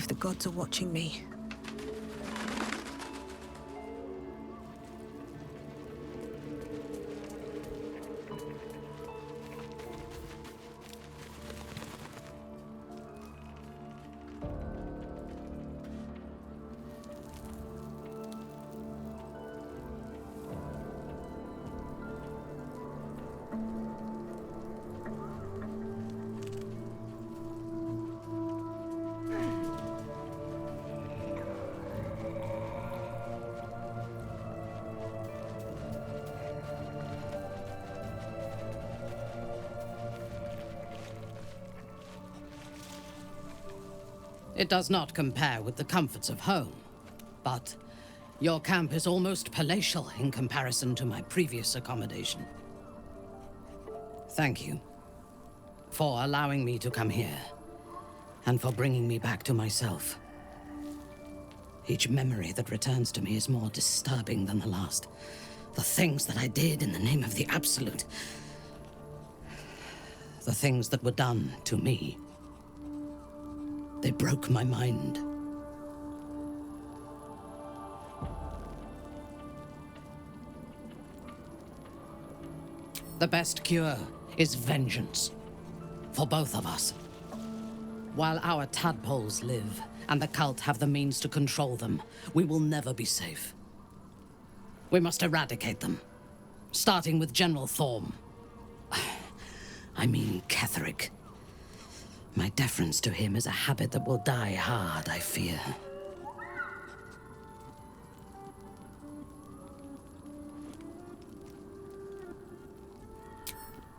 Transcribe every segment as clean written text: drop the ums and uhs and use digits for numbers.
if the gods are watching me. It does not compare with the comforts of home, but your camp is almost palatial in comparison to my previous accommodation. Thank you for allowing me to come here, and for bringing me back to myself. Each memory that returns to me is more disturbing than the last. The things that I did in the name of the Absolute. The things that were done to me. They broke my mind. The best cure is vengeance. For both of us. While our tadpoles live, and the cult have the means to control them, we will never be safe. We must eradicate them. Starting with General Thorm. I mean Ketheric. My deference to him is a habit that will die hard, I fear.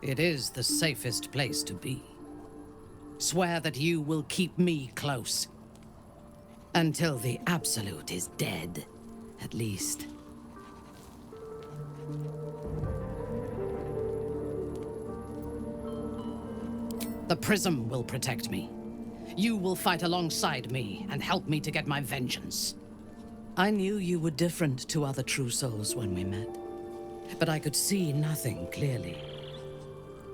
It is the safest place to be. Swear that you will keep me close. Until the Absolute is dead, at least. The Prism will protect me. You will fight alongside me and help me to get my vengeance. I knew you were different to other true souls when we met, but I could see nothing clearly.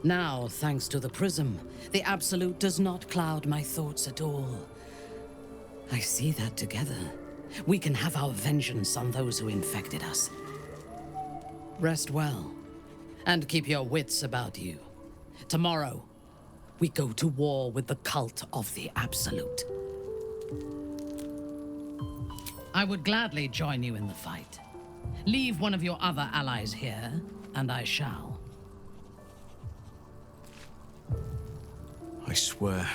Now, thanks to the Prism, the Absolute does not cloud my thoughts at all. I see that together, we can have our vengeance on those who infected us. Rest well, and keep your wits about you. Tomorrow, we go to war with the cult of the Absolute. I would gladly join you in the fight. Leave one of your other allies here, and I shall. I swear,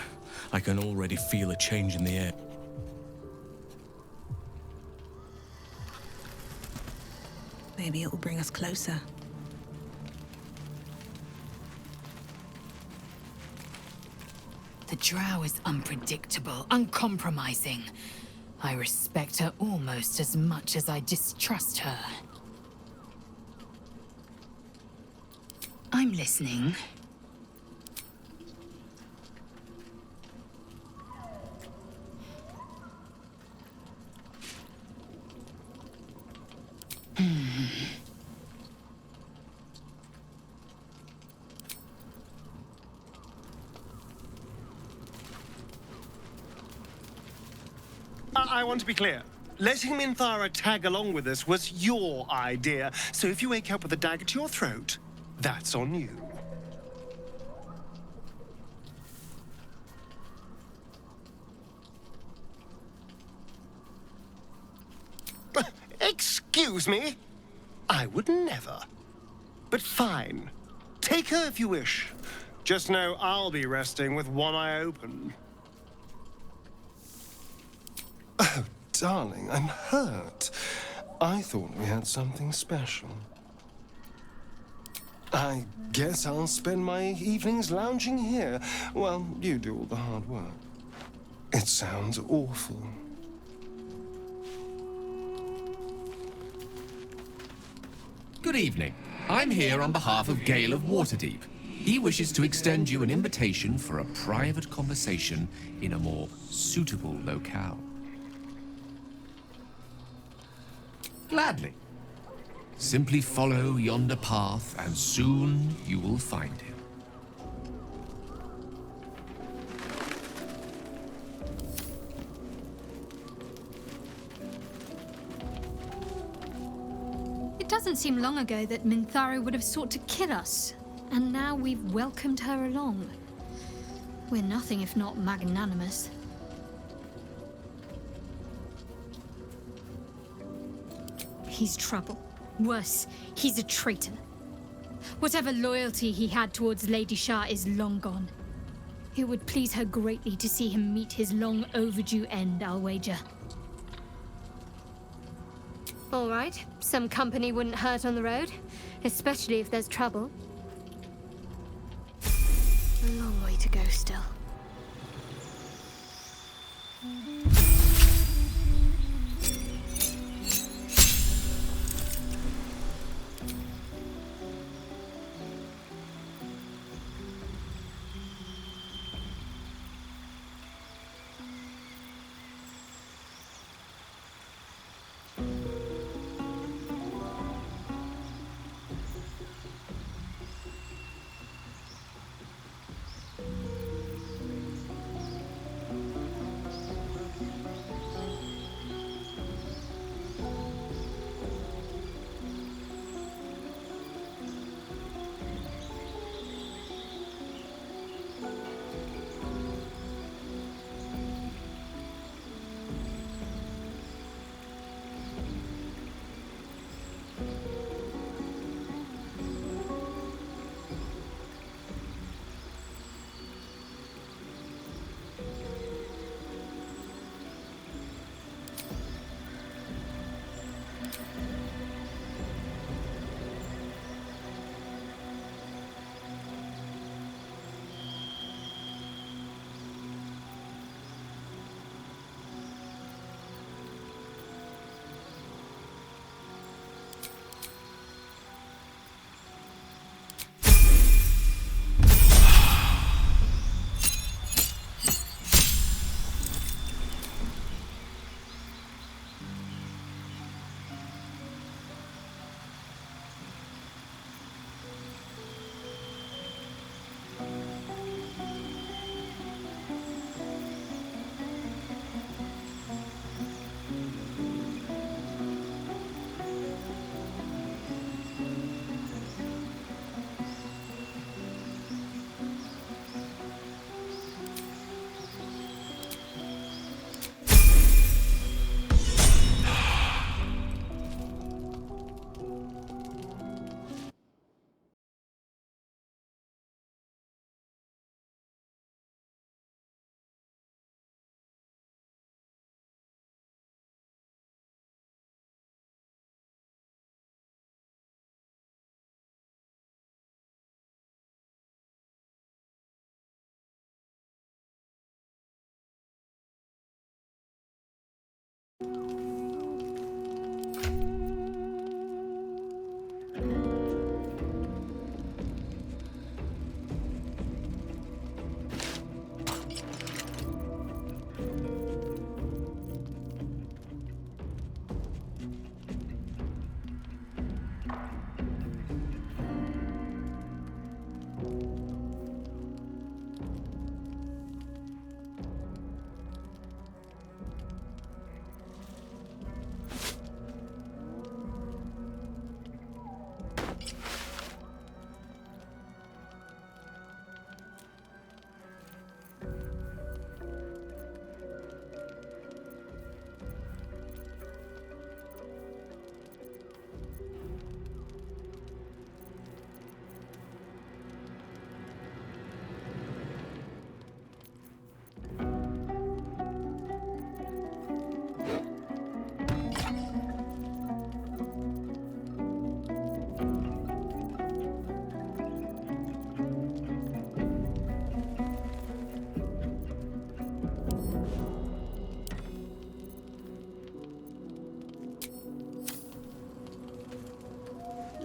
I can already feel a change in the air. Maybe it will bring us closer. The Drow is unpredictable, uncompromising. I respect her almost as much as I distrust her. I'm listening. I want to be clear. Letting Minthara tag along with us was your idea, so if you wake up with a dagger to your throat, that's on you. Excuse me? I would never. But fine. Take her if you wish. Just know I'll be resting with one eye open. Oh, darling, I'm hurt. I thought we had something special. I guess I'll spend my evenings lounging here while you do all the hard work. It sounds awful. Good evening. I'm here on behalf of Gale of Waterdeep. He wishes to extend you an invitation for a private conversation in a more suitable locale. Gladly. Simply follow yonder path, and soon you will find him. doesn't seem long ago that Minthara would have sought to kill us, and now we've welcomed her along. We're nothing if not magnanimous. He's trouble. Worse, he's a traitor. Whatever loyalty he had towards Lady Shah is long gone. It would please her greatly to see him meet his long overdue end, I'll wager. All right, some company wouldn't hurt on the road, especially if there's trouble. A long way to go still.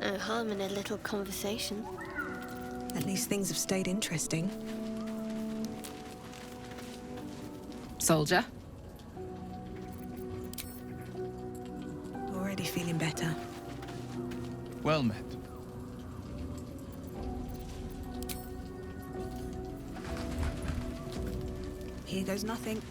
No harm in a little conversation. At least things have stayed interesting. Soldier? Already feeling better. Well met. Here goes nothing.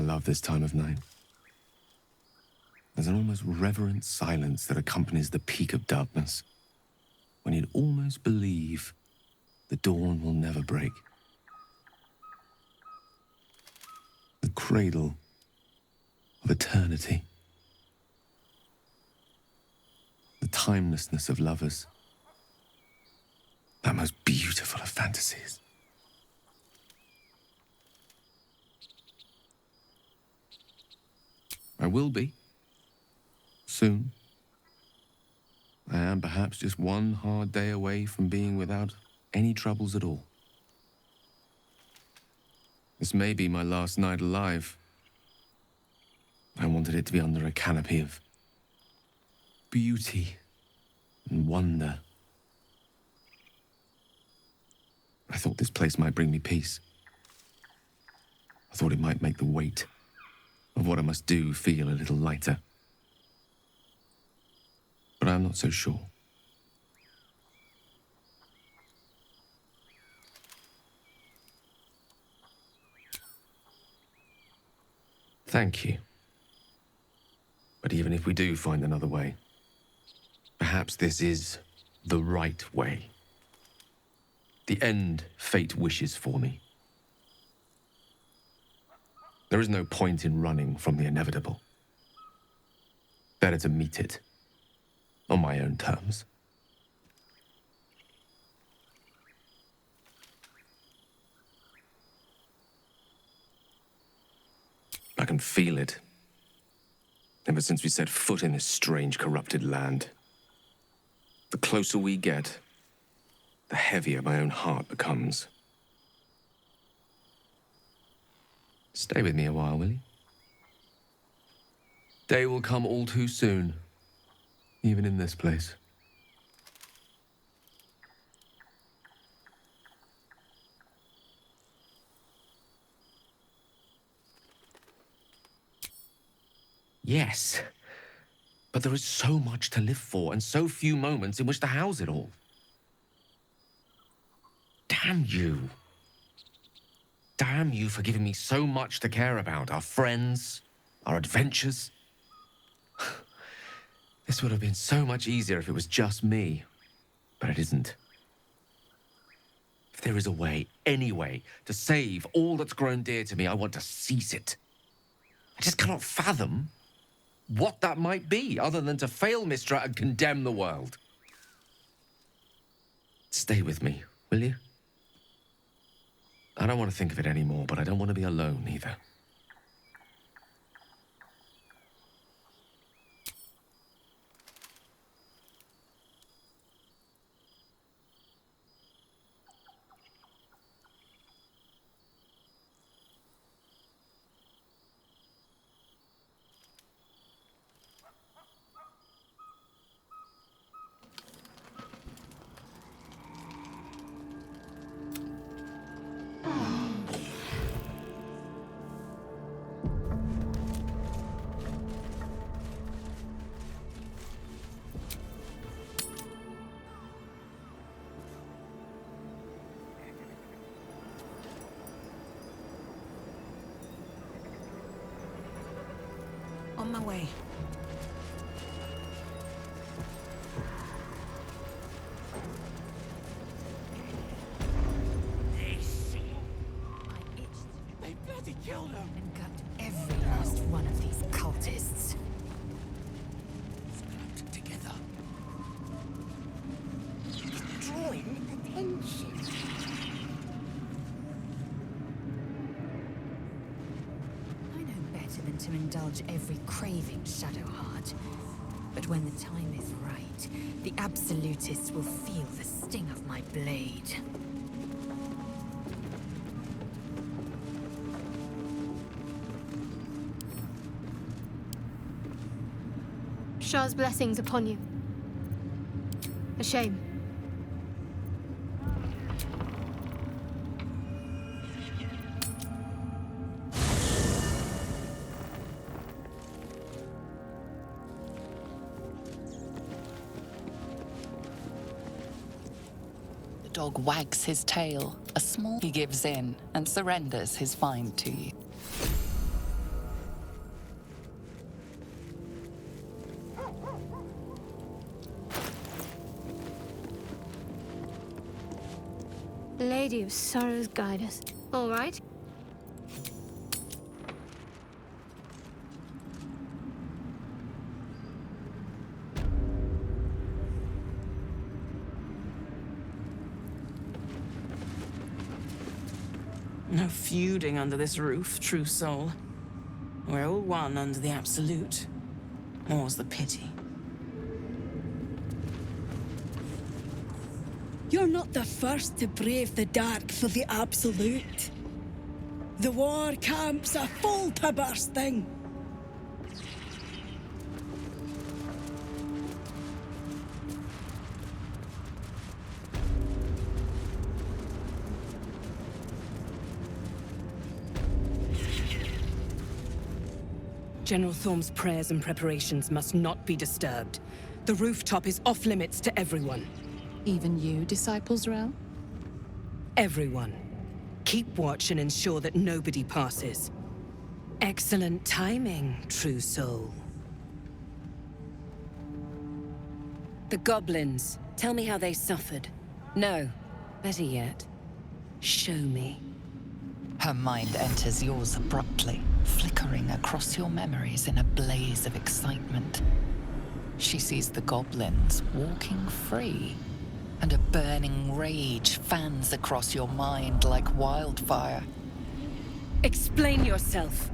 love this time of night. There's an almost reverent silence that accompanies the peak of darkness, when you'd almost believe the dawn will never break. The cradle of eternity. The timelessness of lovers. That most beautiful of fantasies. I will be. Soon. I am perhaps just one hard day away from being without any troubles at all. This may be my last night alive. I wanted it to be under a canopy of beauty and wonder. I thought this place might bring me peace. I thought it might make the weight of what I must do feel a little lighter. But I'm not so sure. Thank you. But even if we do find another way, perhaps this is the right way. The end fate wishes for me. There is no point in running from the inevitable. Better to meet it on my own terms. I can feel it. Ever since we set foot in this strange, corrupted land. The closer we get, the heavier my own heart becomes. Stay with me a while, will you? Day will come all too soon, even in this place. Yes, but there is so much to live for and so few moments in which to house it all. Damn you. Damn you for giving me so much to care about. Our friends, our adventures. This would have been so much easier if it was just me, but it isn't. If there is a way, any way, to save all that's grown dear to me, I want to seize it. I just cannot fathom what that might be, other than to fail Mistra and condemn the world. Stay with me, will you? I don't want to think of it anymore, but I don't want to be alone either. On my way. They bloody killed him! And got every last one of these cultists. Scrapped together. Drawing attention. I know better than to indulge every craving, Shadowheart. But when the time is right, the Absolutists will feel the sting of my blade. Shah's blessings upon you. A shame. The dog wags his tail. A small he gives in and surrenders his find to you. Lady of Sorrows, guide us. All right. No feuding under this roof, true soul. We're all one under the Absolute. More's the pity. You're not the first to brave the dark for the Absolute. The war camp's are full to bursting. General Thorm's prayers and preparations must not be disturbed. The rooftop is off limits to everyone. Even you, Disciples Realm? Everyone. Keep watch and ensure that nobody passes. Excellent timing, true soul. The goblins. Tell me how they suffered. No, better yet, show me. Her mind enters yours abruptly, flickering across your memories in a blaze of excitement. She sees the goblins walking free, and a burning rage fans across your mind like wildfire. Explain yourself.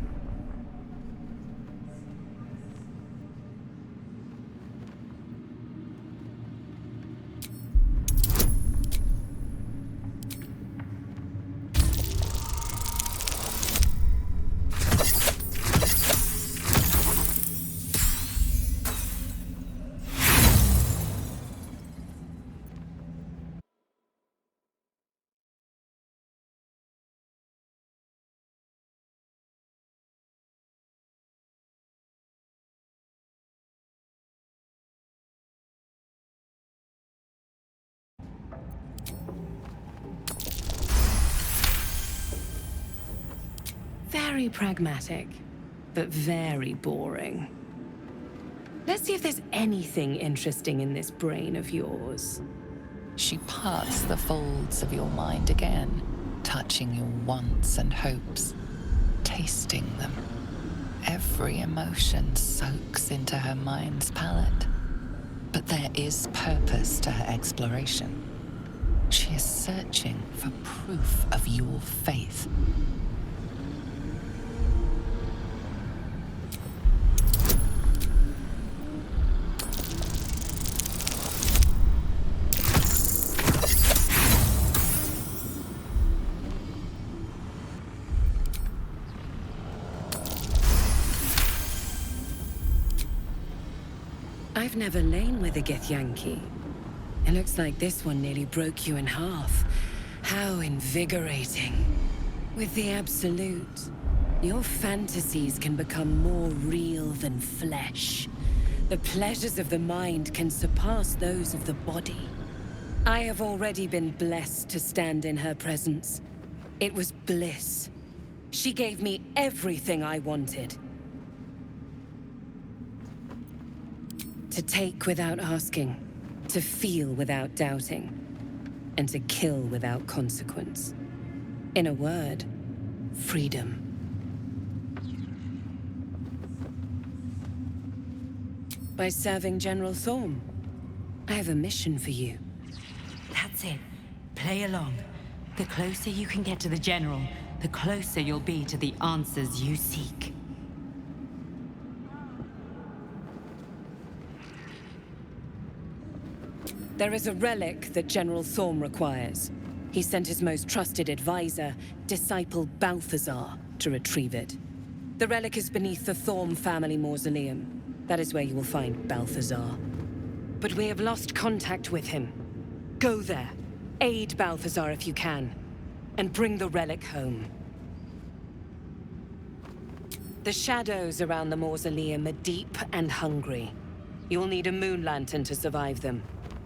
Very pragmatic, but very boring. Let's see if there's anything interesting in this brain of yours. She parts the folds of your mind again, touching your wants and hopes, tasting them. Every emotion soaks into her mind's palate. But there is purpose to her exploration. She is searching for proof of your faith. I've never lain with a Githyanki. It looks like this one nearly broke you in half. How invigorating. With the Absolute, your fantasies can become more real than flesh. The pleasures of the mind can surpass those of the body. I have already been blessed to stand in her presence. It was bliss. She gave me everything I wanted. To take without asking, to feel without doubting, and to kill without consequence. In a word, freedom. By serving General Thorm, I have a mission for you. That's it. Play along. The closer you can get to the General, the closer you'll be to the answers you seek. There is a relic that General Thorm requires. He sent his most trusted advisor, disciple Balthazar, to retrieve it. The relic is beneath the Thorm family mausoleum. That is where you will find Balthazar. But we have lost contact with him. Go there, aid Balthazar if you can, and bring the relic home. The shadows around the mausoleum are deep and hungry. You'll need a moon lantern to survive them.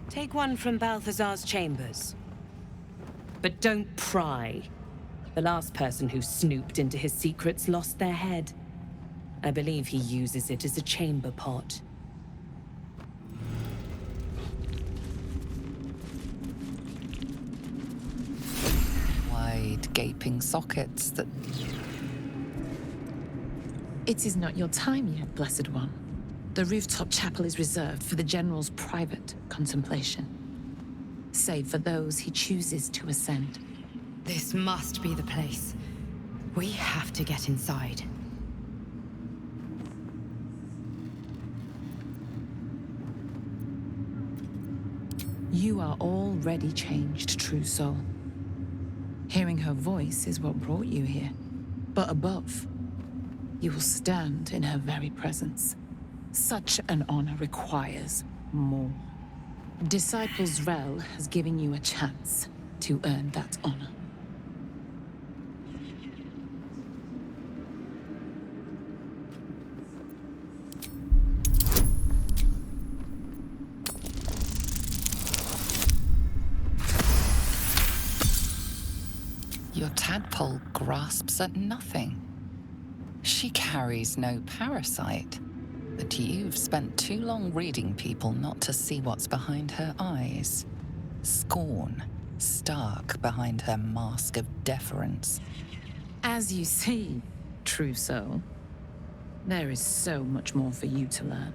Take one from Balthazar's chambers. But don't pry. The last person who snooped into his secrets lost their head. I believe he uses it as a chamber pot. wide, gaping sockets that... It is not your time yet, Blessed One. The rooftop chapel is reserved for the General's private contemplation, save for those he chooses to ascend. This must be the place. We have to get inside. You are already changed, true soul. Hearing her voice is what brought you here. But above, you will stand in her very presence. Such an honor requires more. Disciples Rel has given you a chance to earn that honor. Your tadpole grasps at nothing. She carries no parasite, but you've spent too long reading people not to see what's behind her eyes. Scorn, stark behind her mask of deference. As you see, true soul, there is so much more for you to learn.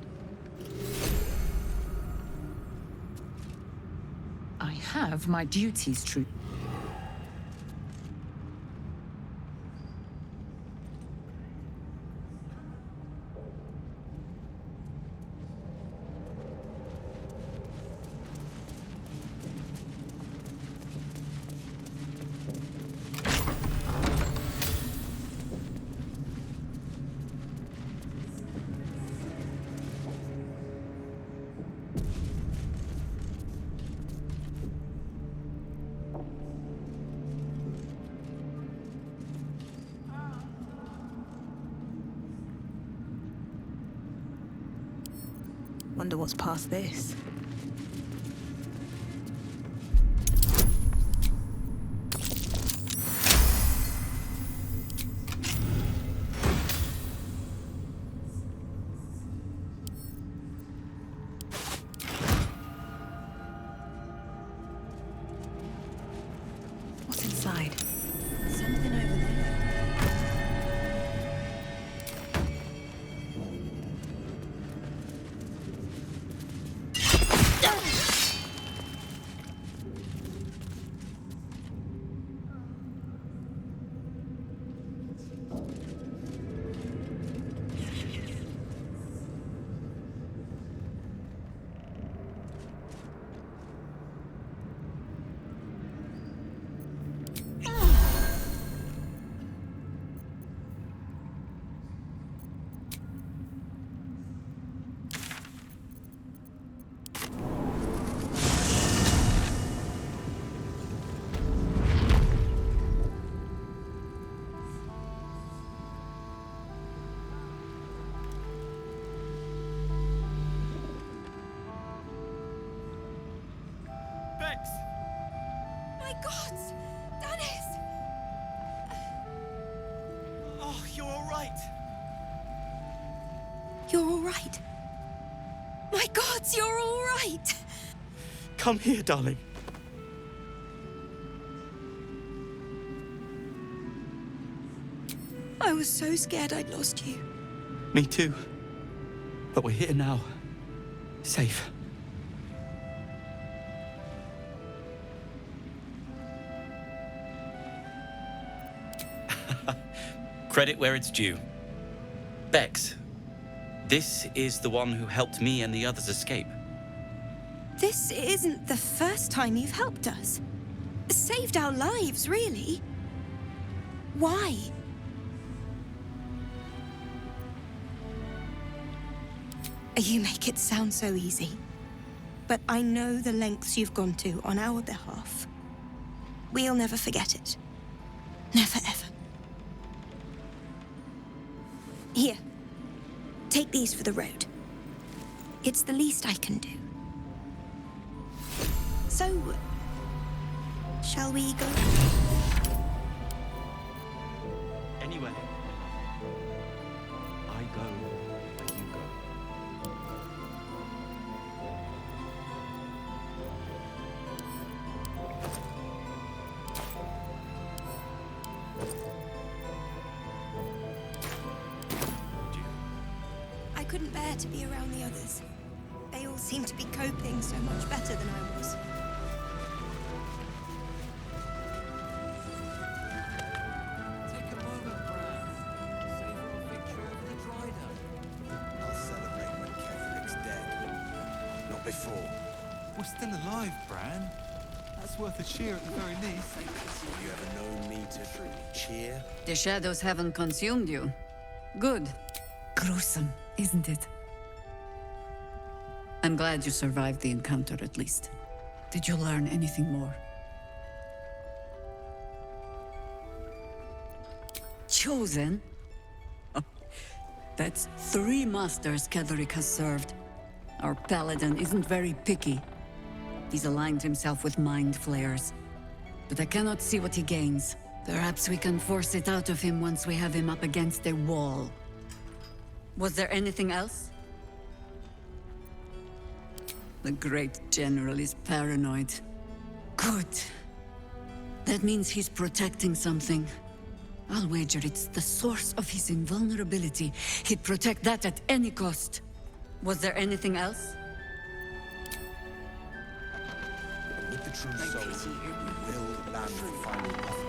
I have my duties, true. Wonder what's past this. What's inside? Something over there. My gods! Dennis! Oh, you're all right. You're all right. My gods, you're all right! Come here, darling. I was so scared I'd lost you. Me too. But we're here now. Safe. Credit where it's due. Bex, this is the one who helped me and the others escape. This isn't the first time you've helped us. Saved our lives, really. Why? You make it sound so easy. But I know the lengths you've gone to on our behalf. We'll never forget it. Never, ever. Here. Take these for the road. It's the least I can do. So, shall we go? Anyway, I go where you go. bear to be around the others. They all seem to be coping so much better than I was. Take a moment, Bran. Savor our victory over the Drider. I'll celebrate when Ketheric's dead. Not before. We're still alive, Bran. That's worth a cheer at the very least. Have you ever known me to cheer? The shadows haven't consumed you. Good. Gruesome, isn't it? I'm glad you survived the encounter, at least. Did you learn anything more? Chosen? Oh, that's 3 masters Ketheric has served. Our paladin isn't very picky. He's aligned himself with mind flayers. But I cannot see what he gains. Perhaps we can force it out of him once we have him up against a wall. Was there anything else? The great general is paranoid. Good. That means he's protecting something. I'll wager it's the source of his invulnerability. He'd protect that at any cost. Was there anything else? With the true soul, we will land finally off.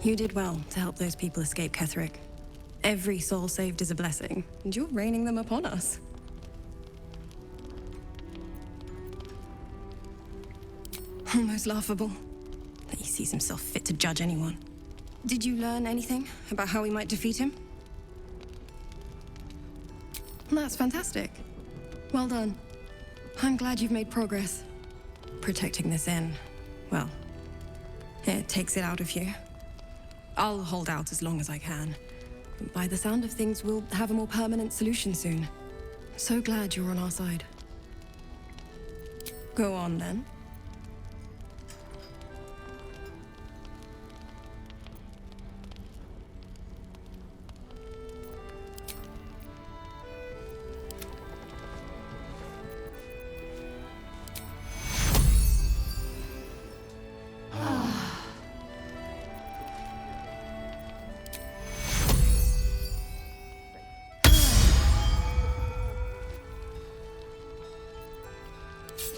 You did well to help those people escape Ketheric. Every soul saved is a blessing, and you're raining them upon us. Almost laughable that he sees himself fit to judge anyone. Did you learn anything about how we might defeat him? That's fantastic. Well done. I'm glad you've made progress. Protecting this inn, well, it takes it out of you. I'll hold out as long as I can. By the sound of things, we'll have a more permanent solution soon. So glad you're on our side. Go on, then.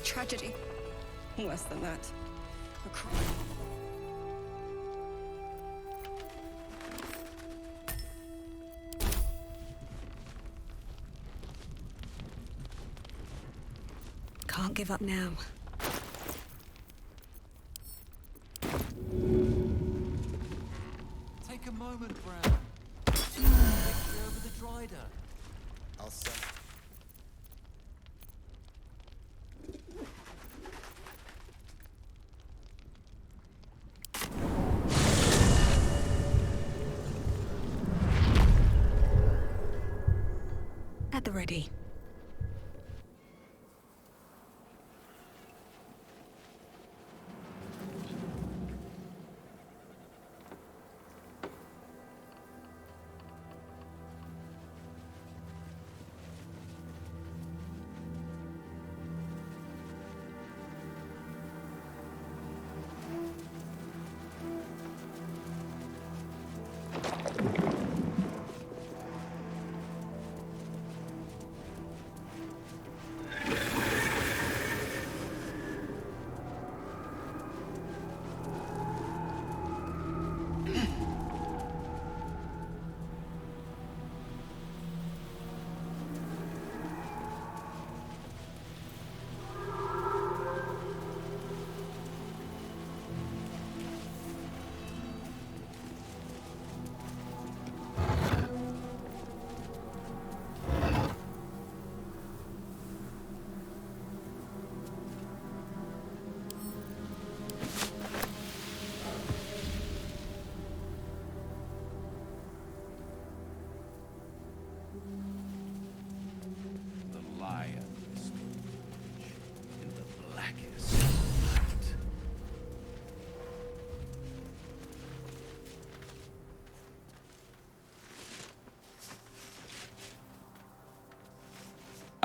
Tragedy. Worse than that. A crime. Can't give up now. Take a moment, Bran. Savor our victory over the Drider. I'll send. At the ready.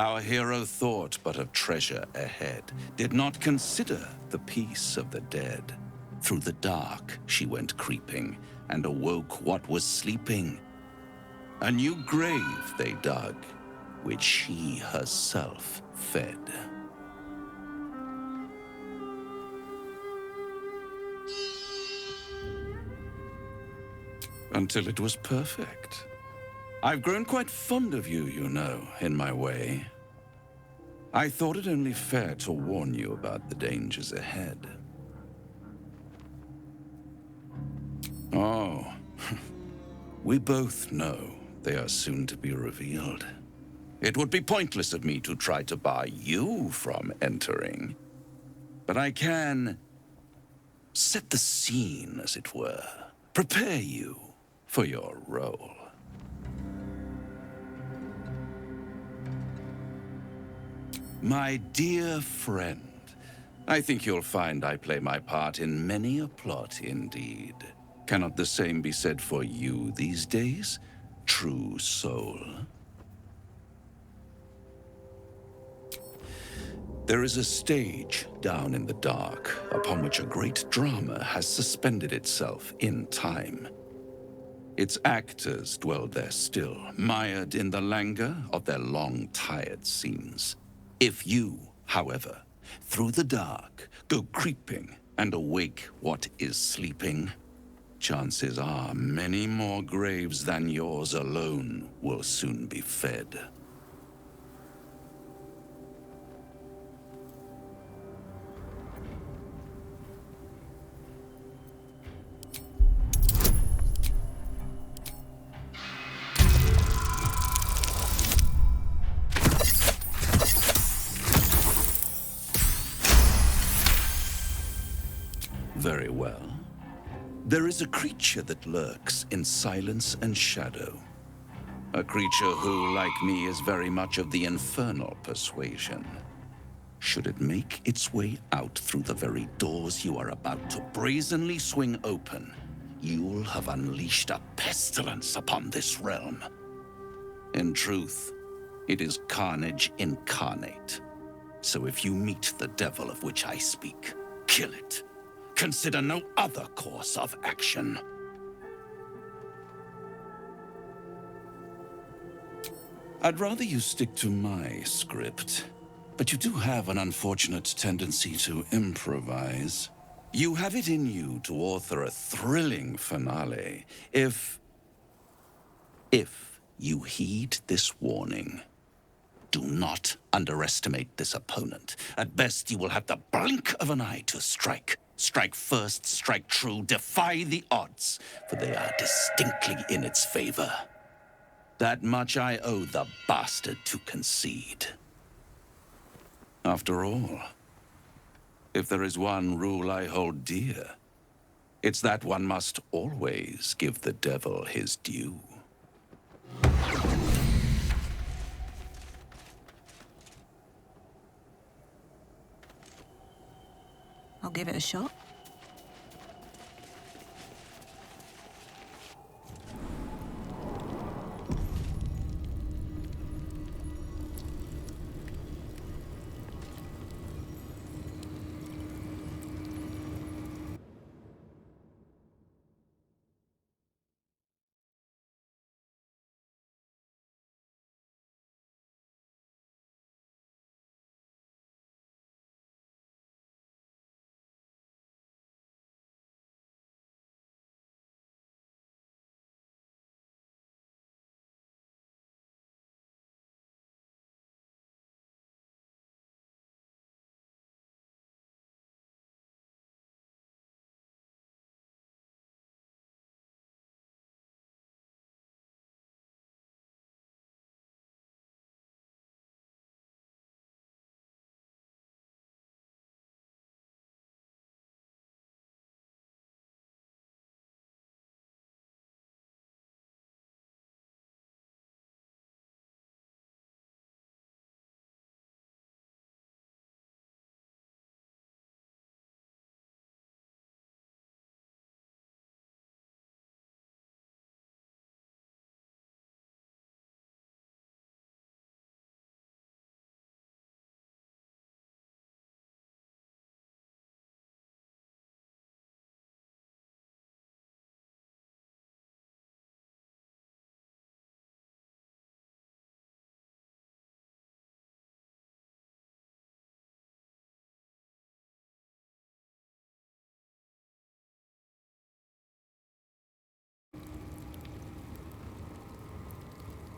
Our hero thought but of treasure ahead, did not consider the peace of the dead. Through the dark she went creeping, and awoke what was sleeping. A new grave they dug, which she herself fed. Until it was perfect. I've grown quite fond of you, you know, in my way. I thought it only fair to warn you about the dangers ahead. Oh, we both know they are soon to be revealed. It would be pointless of me to try to bar you from entering. But I can set the scene, as it were. Prepare you for your role. My dear friend, I think you'll find I play my part in many a plot indeed. Cannot the same be said for you these days, true soul? There is a stage down in the dark upon which a great drama has suspended itself in time. Its actors dwell there still, mired in the languor of their long, tired scenes. If you, however, through the dark, go creeping and awake what is sleeping, chances are many more graves than yours alone will soon be fed. Very well. There is a creature that lurks in silence and shadow. A creature who, like me, is very much of the infernal persuasion. Should it make its way out through the very doors you are about to brazenly swing open, you'll have unleashed a pestilence upon this realm. In truth, it is carnage incarnate. So if you meet the devil of which I speak, kill it. Consider no other course of action. I'd rather you stick to my script, but you do have an unfortunate tendency to improvise. You have it in you to author a thrilling finale if you heed this warning. Do not underestimate this opponent. At best, you will have the blink of an eye to strike. Strike first, strike true, defy the odds, for they are distinctly in its favor. That much I owe the bastard to concede. After all, if there is one rule I hold dear, it's that one must always give the devil his due. I'll give it a shot.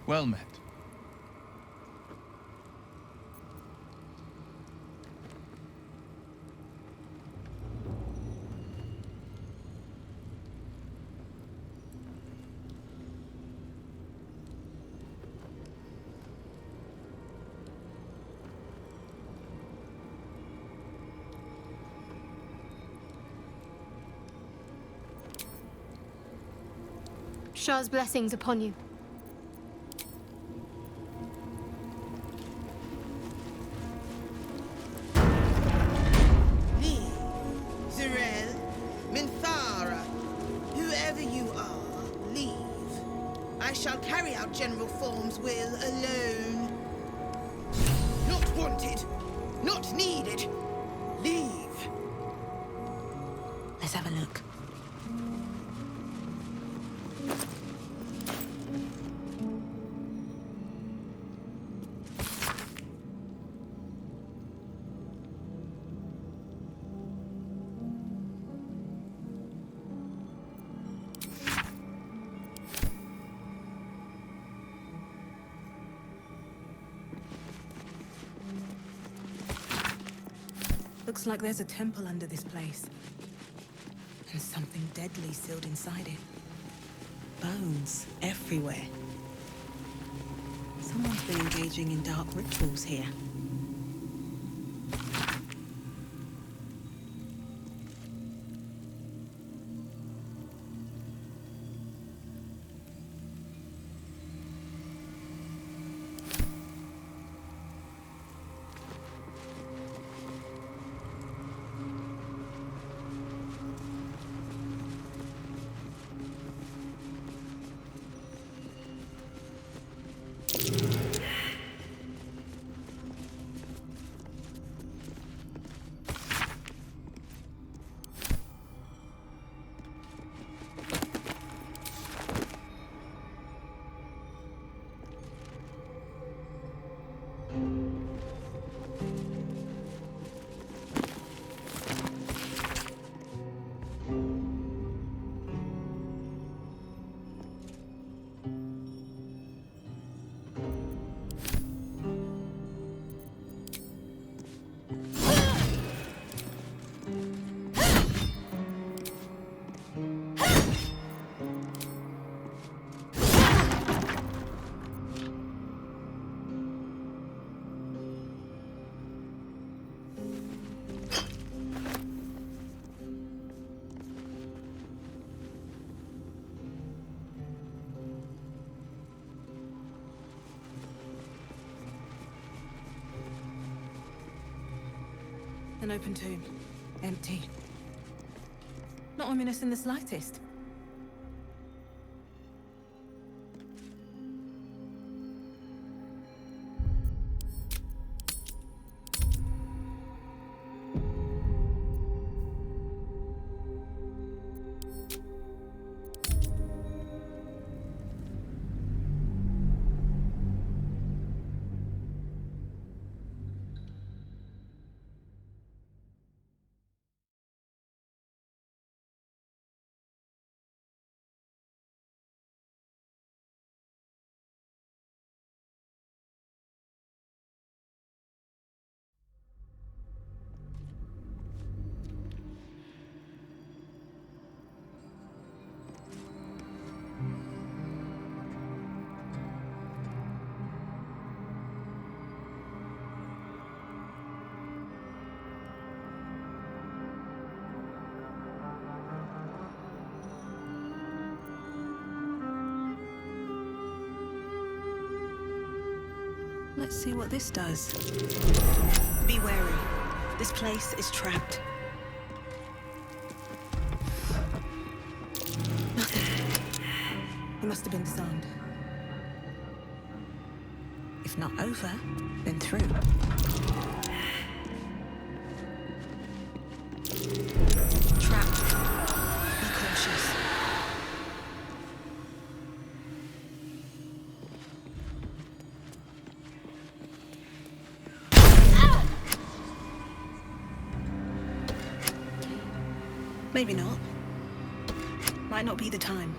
Well met. Shah's blessings upon you. Lee, Zirel, Minthara, whoever you are, leave. I shall carry out General Form's will alone. Not wanted, not needed. Leave. Let's have a look. Looks like there's a temple under this place. And something deadly sealed inside it. Bones everywhere. Someone's been engaging in dark rituals here. An open tomb. Empty. Not ominous in the slightest. Let's see what this does. Be wary. This place is trapped. Nothing. It must have been disarmed. If not over, then through. Trapped. Be cautious. Maybe not. Might not be the time.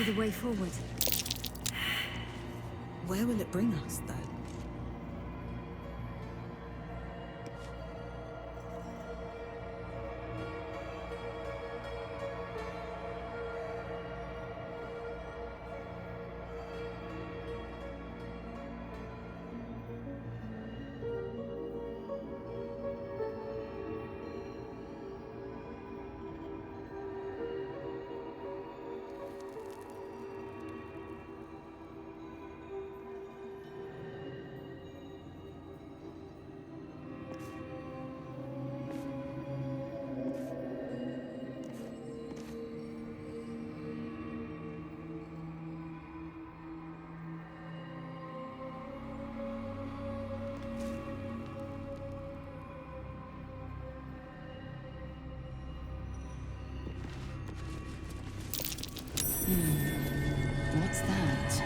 the way forward. Where will it bring us, though? What's that?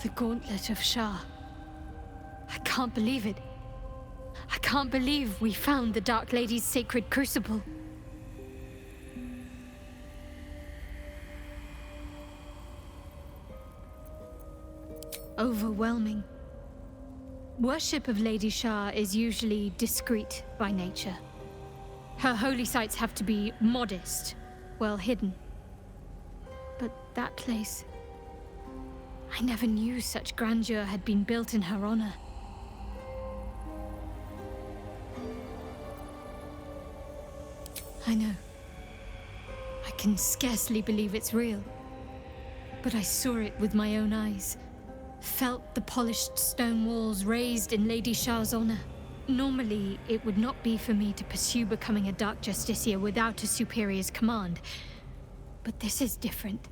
The Gauntlet of Shah. I can't believe it. I can't believe we found the Dark Lady's sacred crucible. Overwhelming. Worship of Lady Shah is usually discreet by nature. Her holy sites have to be modest, well hidden. But that place... I never knew such grandeur had been built in her honor. I know. I can scarcely believe it's real. But I saw it with my own eyes. Felt the polished stone walls raised in Lady Shah's honor. Normally, it would not be for me to pursue becoming a Dark Justiciar without a superior's command. But this is different.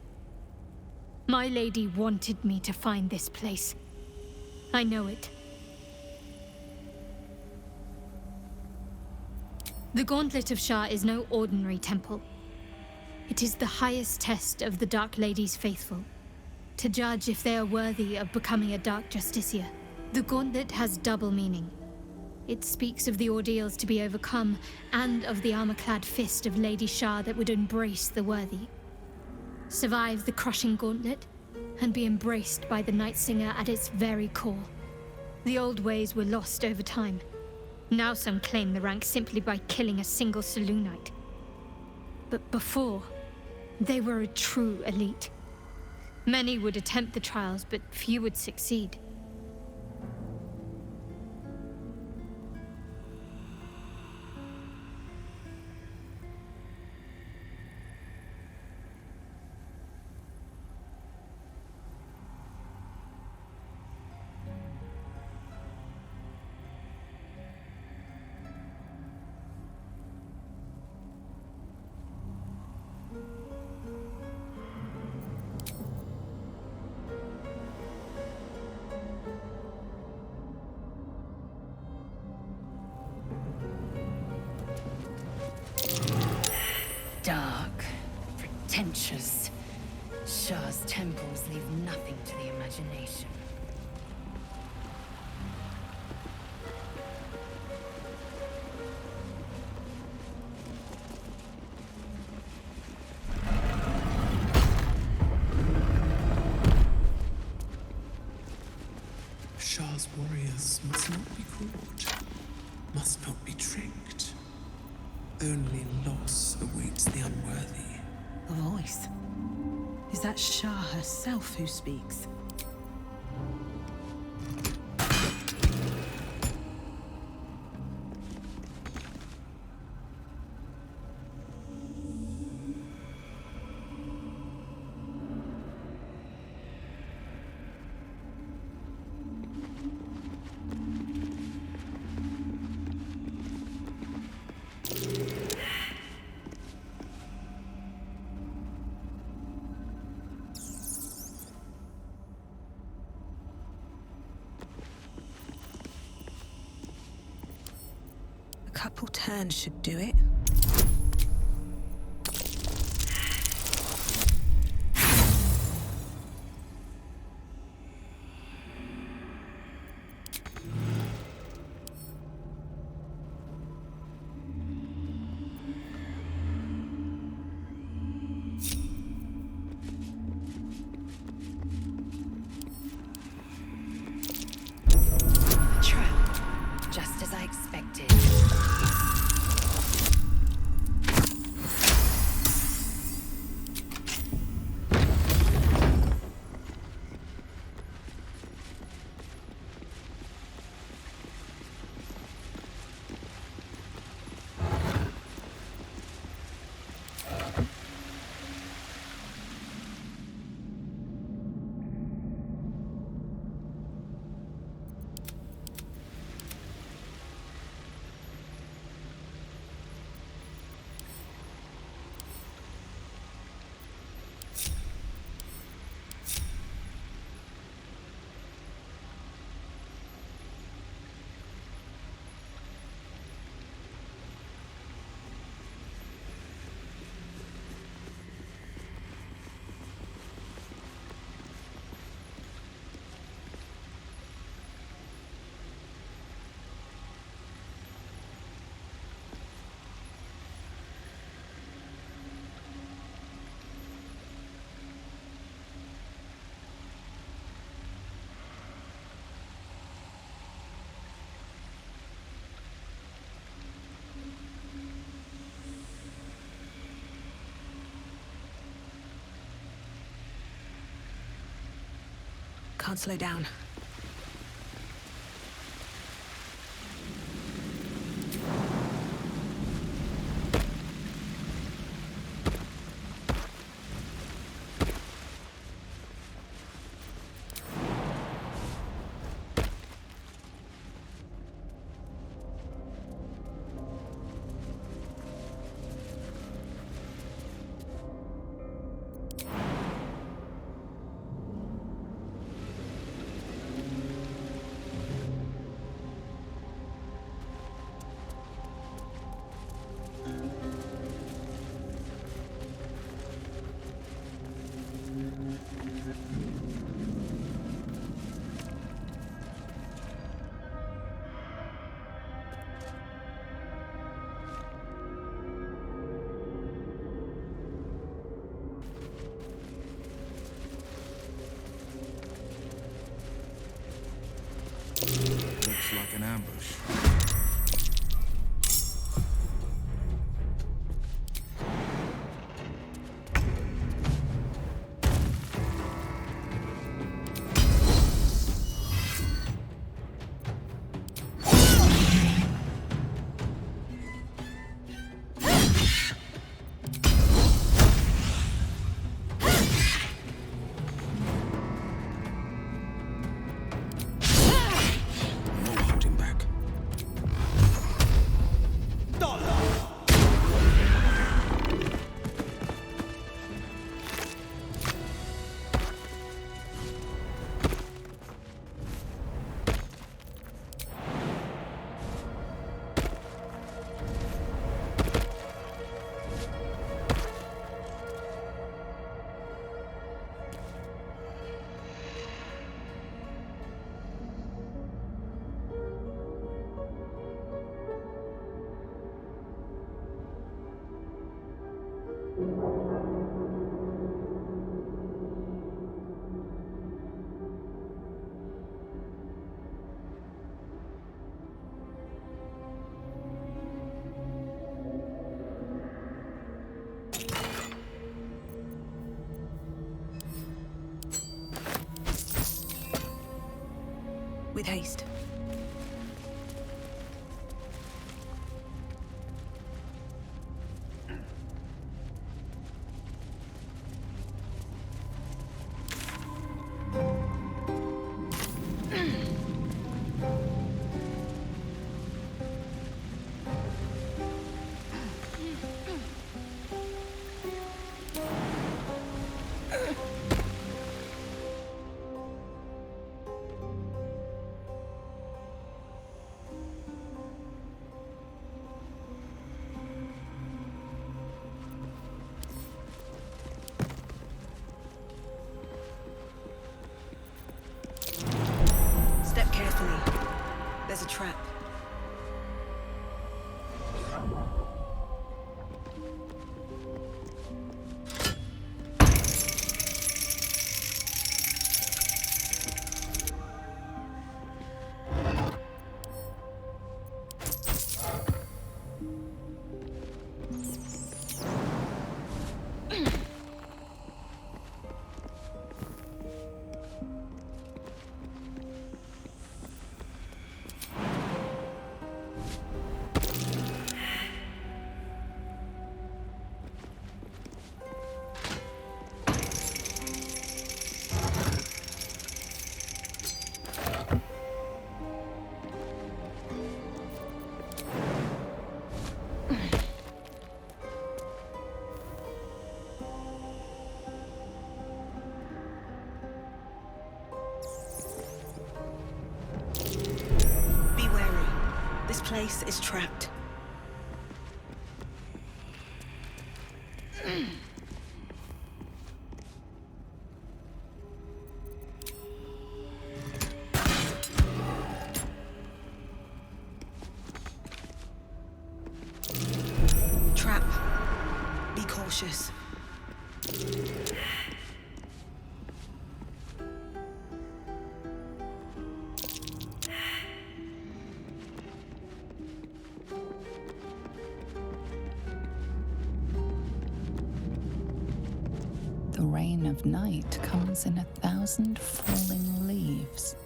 My lady wanted me to find this place. I know it. The Gauntlet of Shah is no ordinary temple. It is the highest test of the Dark Lady's faithful, to judge if they are worthy of becoming a Dark Justiciar. The Gauntlet has double meaning. It speaks of the ordeals to be overcome, and of the armor-clad fist of Lady Shah that would embrace the worthy. Survive the crushing gauntlet, and be embraced by the Night Singer at its very core. The old ways were lost over time. Now some claim the rank simply by killing a single saloon knight. But before, they were a true elite. Many would attempt the trials, but few would succeed. Dark, pretentious. Shah's temples leave nothing to the imagination. Shah's warriors must not be caught, must not be tricked. Only loss awaits the unworthy. A voice. Is that Shah herself who speaks? couple turns should do it. Just as I expected. Can't slow down. Looks like an ambush. With haste. place is trapped. Trap. Be cautious. The rain of night comes in 1,000 falling leaves.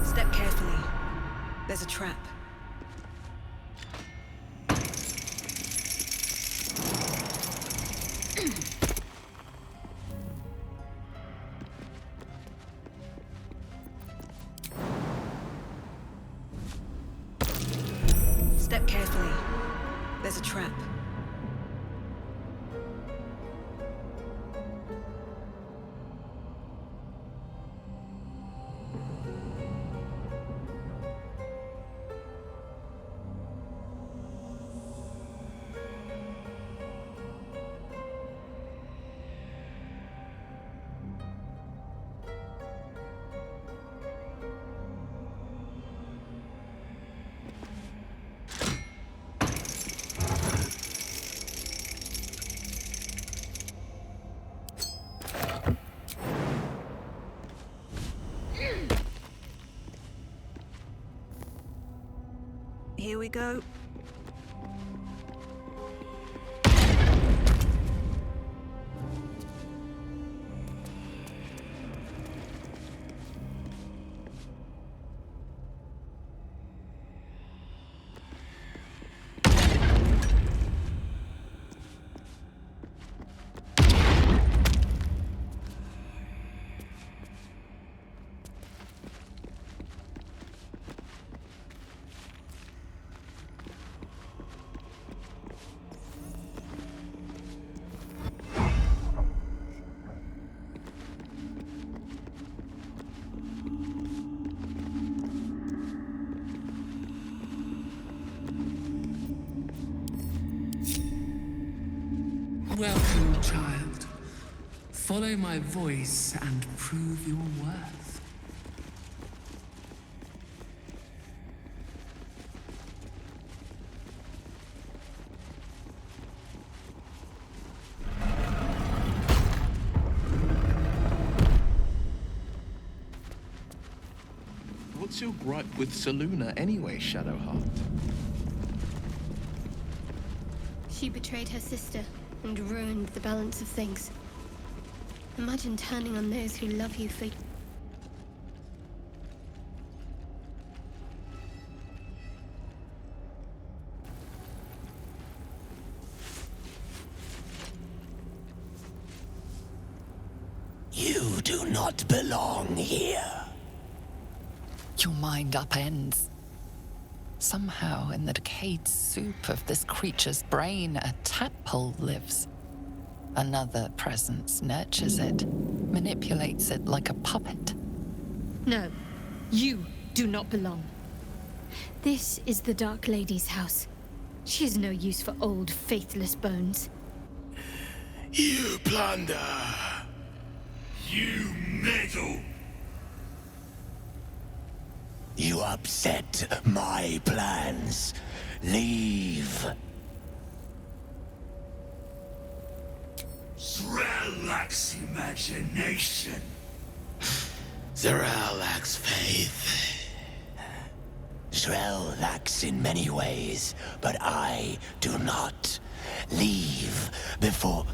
Step carefully. There's a trap. Step carefully. There's a trap. Here we go. Welcome, child. Follow my voice and prove your worth. What's your gripe with Selûne anyway, Shadowheart? She betrayed her sister and ruined the balance of things. Imagine turning on those who love you for... You do not belong here. Your mind upends. Somehow, in the decayed soup of this creature's brain, a tadpole lives. Another presence nurtures it, manipulates it like a puppet. No, you do not belong. This is the Dark Lady's house. She is no use for old, faithless bones. You plunder. You meddle. You upset my plans. Leave. Z'rell lacks imagination. Z'rell lacks faith. Z'rell lacks in many ways, but I do not. Leave before...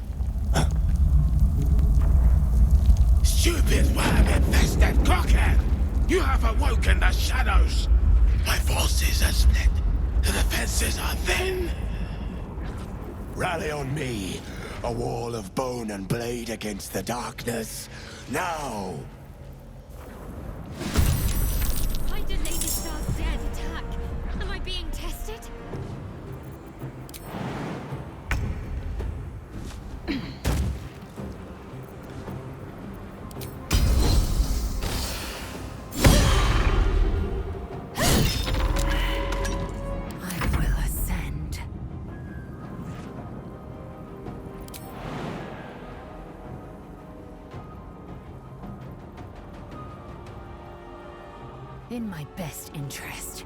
Stupid worm-infested cockhead! You have awoken the shadows! My forces are split. The defenses are thin. Rally on me. A wall of bone and blade against the darkness. Now! a Lady Star's dared attack. Am I being tested? I will ascend. In my best interest.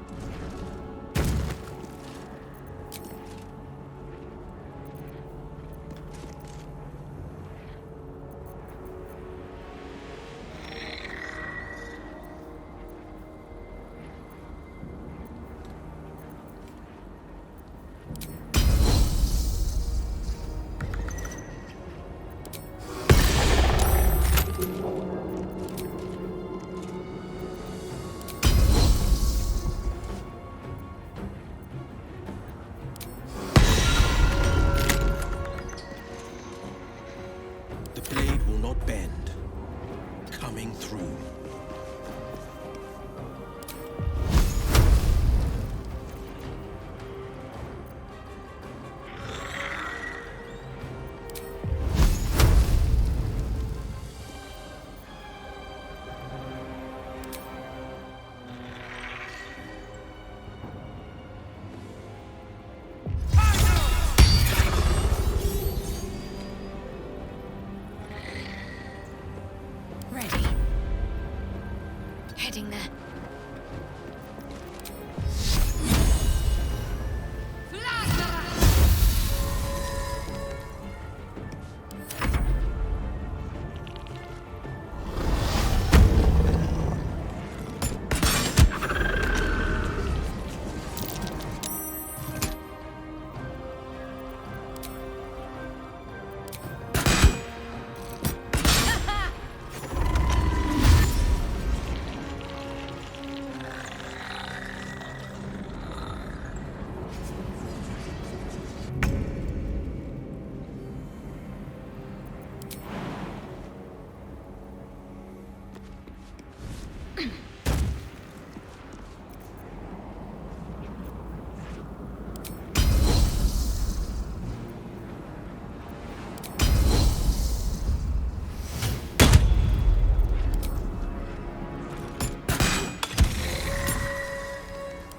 The blade will not bend. Coming through. Ready. Heading there.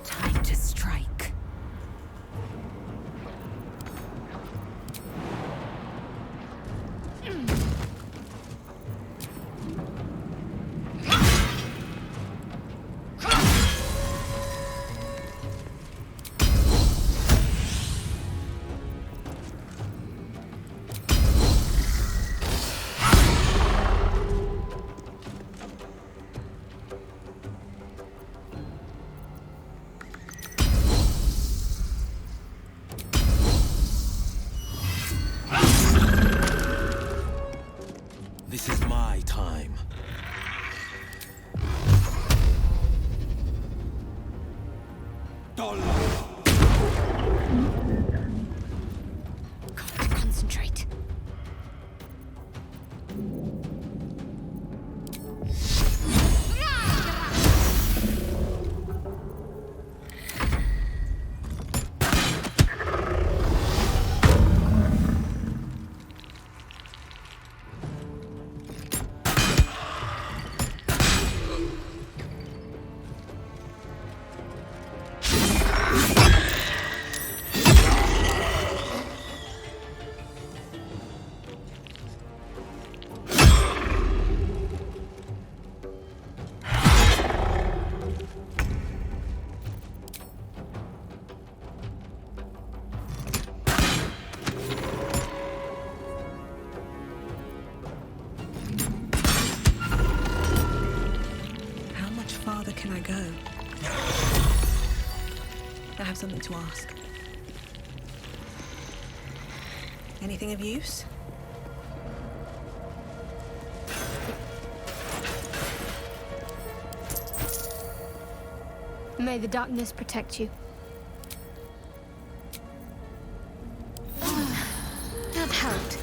Time to strike. This is my time. Got to concentrate. How much farther can I go? I have something to ask. Anything of use? May the darkness protect you. That helped.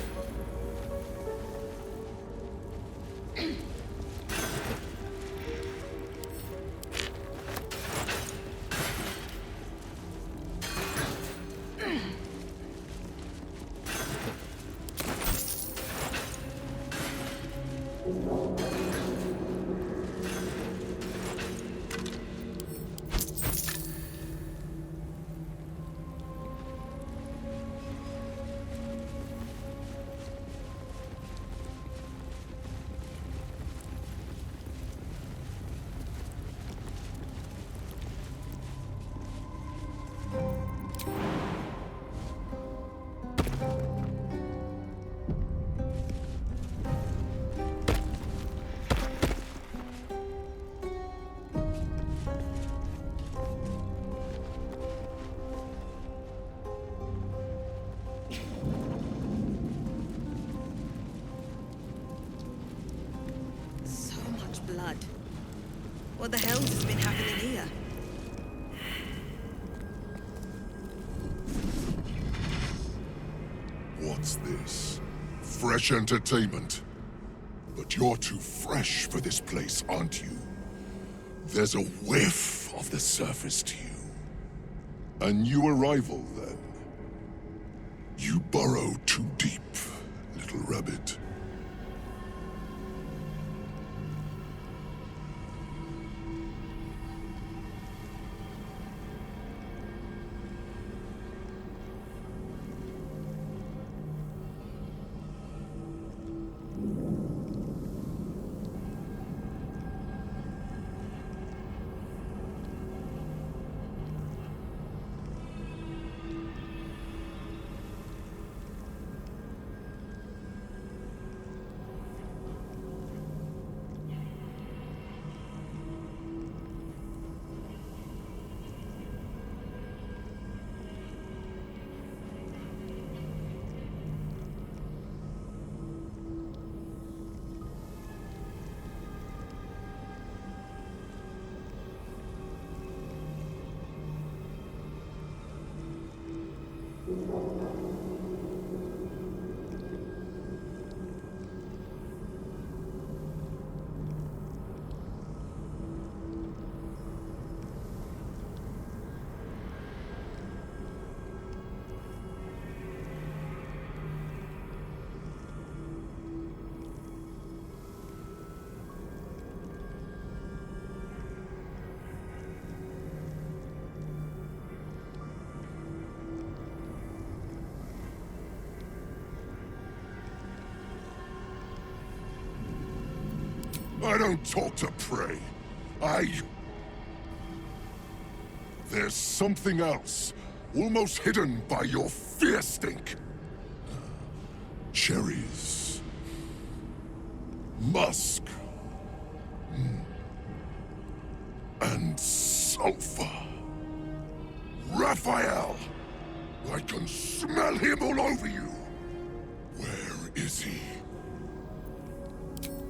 What the hell has been happening here? What's this? Fresh entertainment? But you're too fresh for this place, aren't you? There's a whiff of the surface to you. A new arrival, then. You burrow too deep, little rabbit. I don't talk to prey. There's something else, almost hidden by your fear stink. Cherries. Musk. And sulfur. Raphael! I can smell him all over you. Where is he?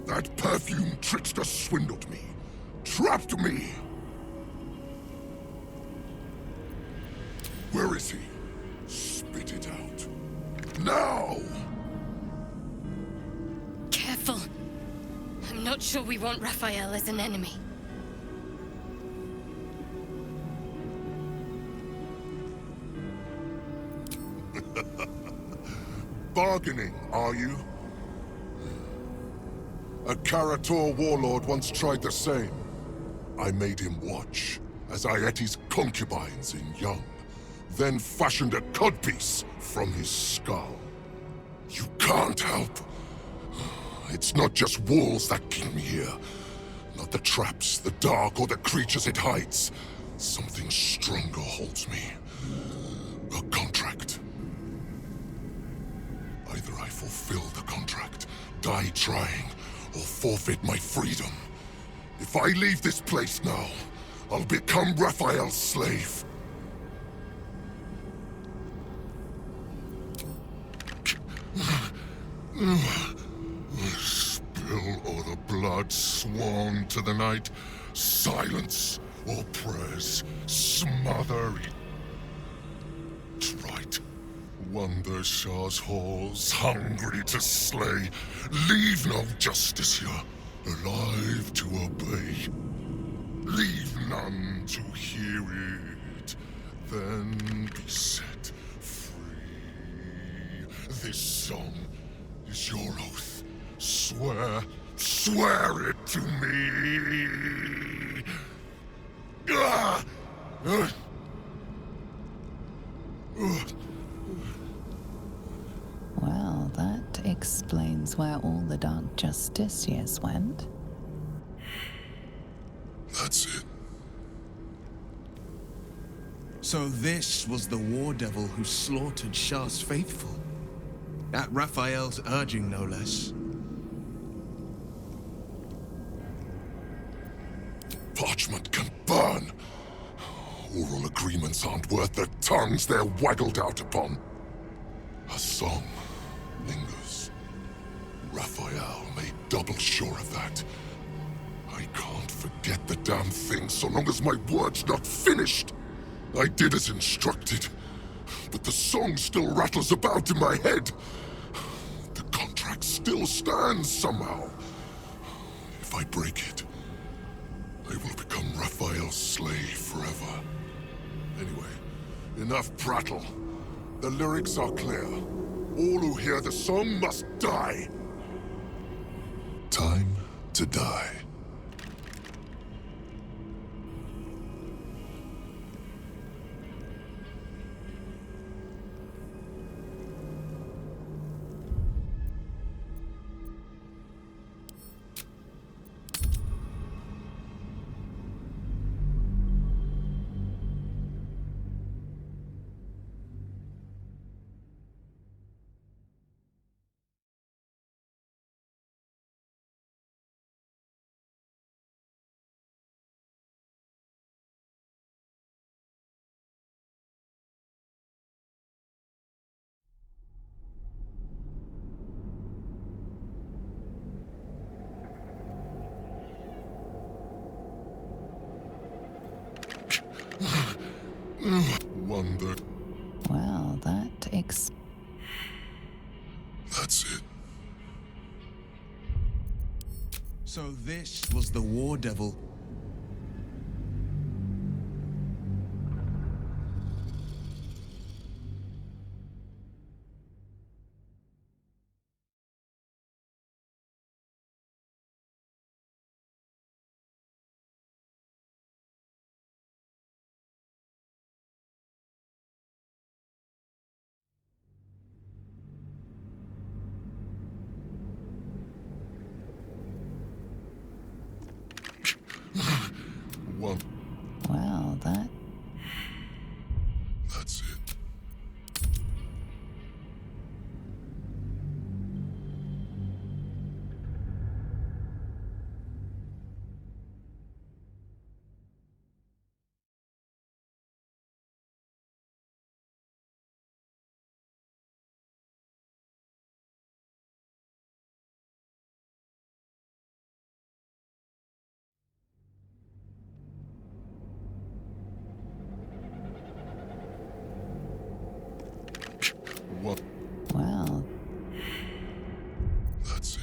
That perfume trickster swindled me. Trapped me. Where is he? Spit it out. Now! Careful. I'm not sure we want Raphael as an enemy. Bargaining, are you? A Karator warlord once tried the same. I made him watch as I ate his concubines in young, then fashioned a codpiece from his skull. You can't help. It's not just walls that keep me here. Not the traps, the dark, or the creatures it hides. Something stronger holds me. A contract. Either I fulfill the contract, die trying, or forfeit my freedom. If I leave this place now, I'll become Raphael's slave. Spill all the blood sworn to the night. Silence or prayers. Smother it. Right. Wander Shah's halls, hungry to slay. Leave no justice here, alive to obey. Leave none to hear it, then be set free. This song is your oath. Swear it to me. Ah! Well, that explains where all the Dark Justiciars went. That's it. So this was the war devil who slaughtered Shah's faithful. At Raphael's urging, no less. Parchment can burn. Oral agreements aren't worth the tongues they're waggled out upon. A song lingers. Raphael made double sure of that. I can't forget the damn thing so long as my word's not finished. I did as instructed, but the song still rattles about in my head. The contract still stands somehow. If I break it, I will become Raphael's slave forever. Anyway, enough prattle. The lyrics are clear. All who hear the song must die. Time to die. Wonder. Well, That's it. So this was the war devil. One. Well, That's it. What? well, That's it.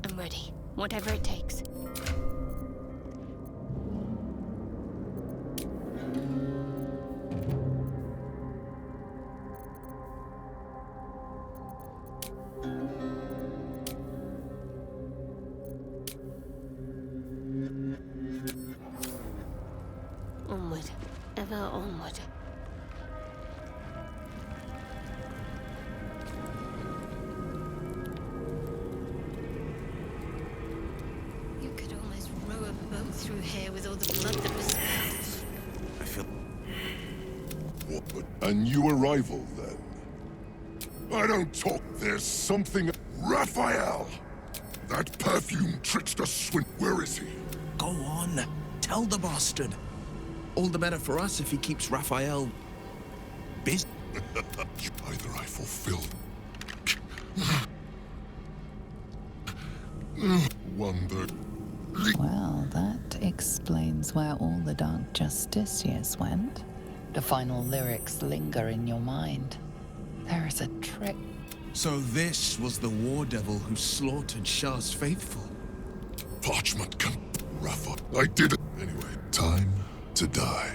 I'm ready. Whatever it takes. Onward. Ever onward. You could almost row a boat through here with all the blood that was spilled. I feel... What? A new arrival, then? I don't talk. There's something... Raphael! That perfume trickster swin... Where is he? Go on. Tell the bastard. All the better for us if he keeps Raphael busy. Either I fulfilled... Wonder... well, that explains where all the Dark Justiciars went. The final lyrics linger in your mind. There is a trick. So this was the war devil who slaughtered Shah's faithful. Parchment can... Raphael... I did it. Anyway, time to die.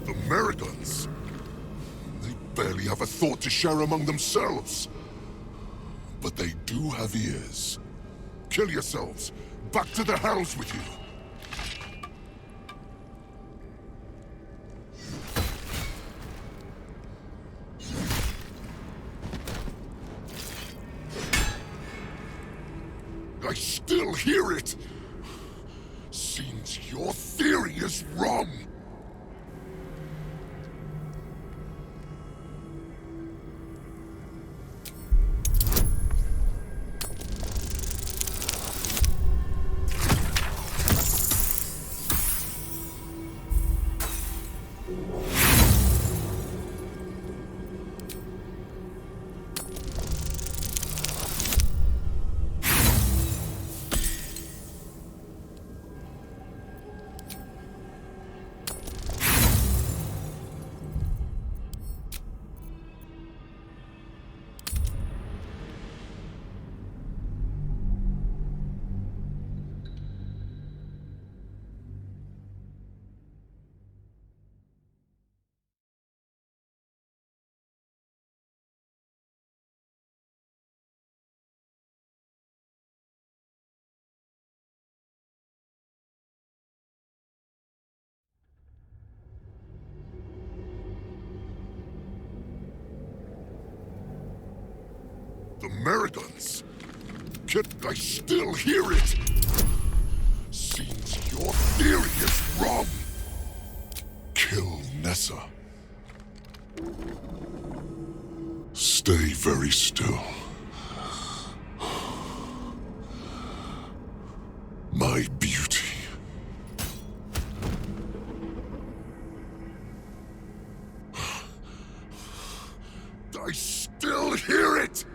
Americans? They barely have a thought to share among themselves. But they do have ears. Kill yourselves! Back to the hells with you! I still hear it! Seems your theory is wrong! The Merigons! I still hear it! Seems your theory is wrong! Kill Nessa. Stay very still. My beauty. I still hear it!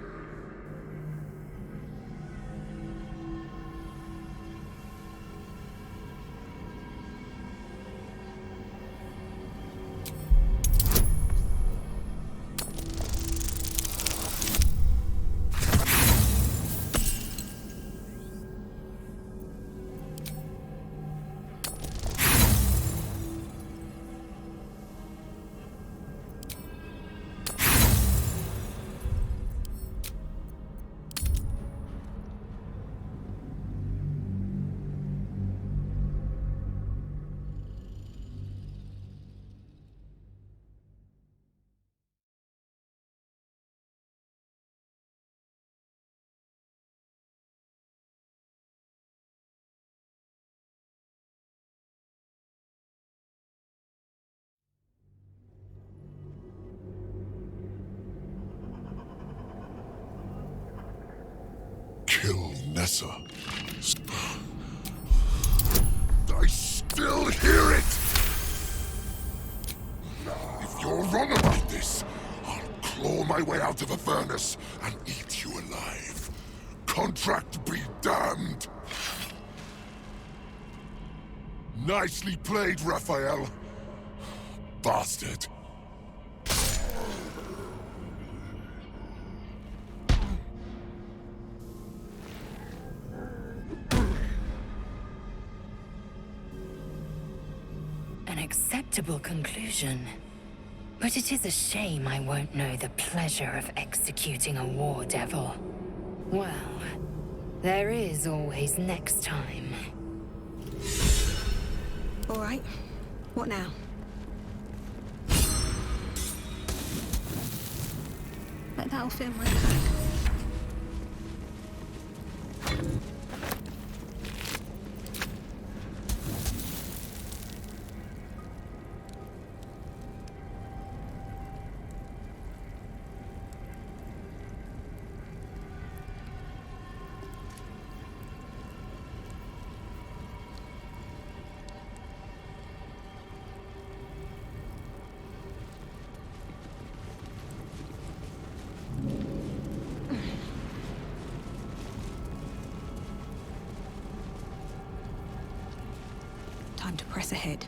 Kill Nessa. I still hear it! If you're wrong about this, I'll claw my way out of a furnace and eat you alive. Contract be damned! Nicely played, Raphael. Bastard. An acceptable conclusion. But it is a shame I won't know the pleasure of executing a war devil. Well, there is always next time. All right. What now? That'll fit in my pack. Time to press ahead.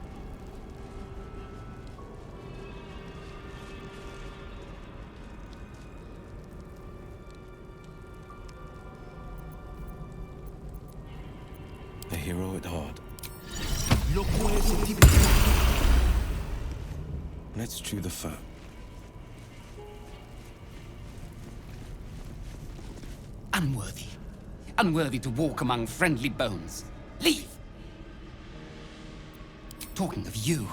A hero at heart. Let's chew the fat. Unworthy. unworthy to walk among friendly bones. Leave! Talking of you,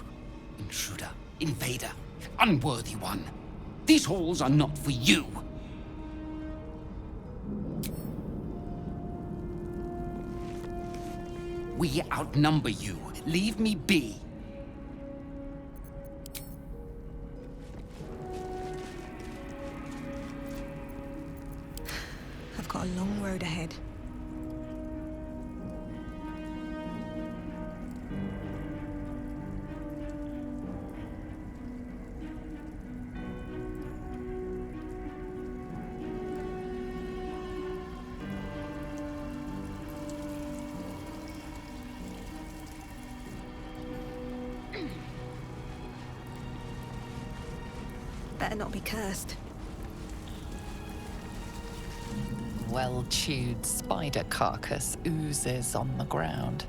intruder, invader, unworthy one, these halls are not for you. We outnumber you. Leave me be. I've got a long road ahead. Better not be cursed. Well-chewed spider carcass oozes on the ground.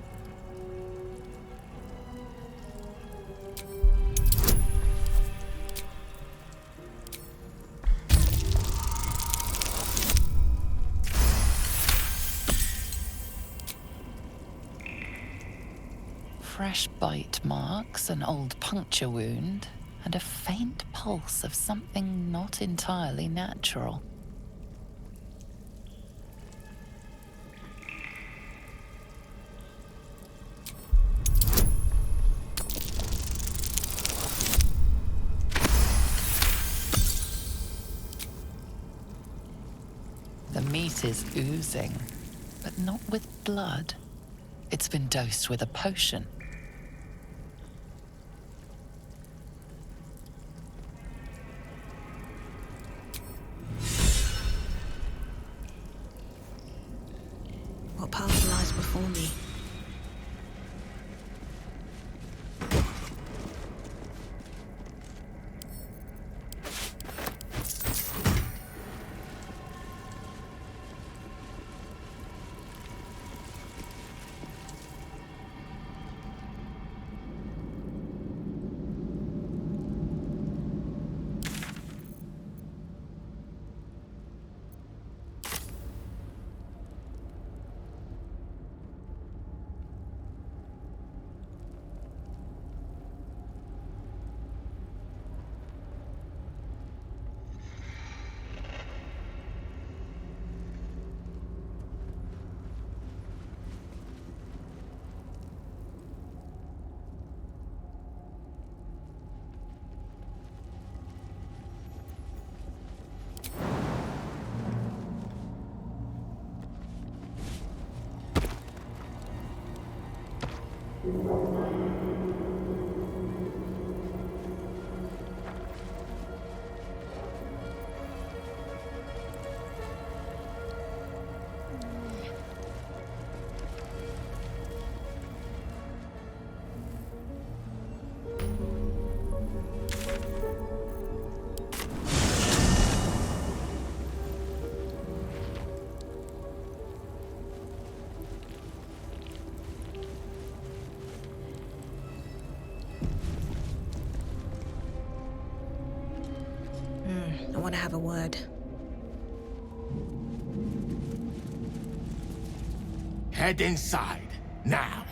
Fresh bite marks, an old puncture wound, and a faint pulse of something not entirely natural. The meat is oozing, but not with blood. It's been dosed with a potion. What path lies before me? I want to have a word. Head inside, now.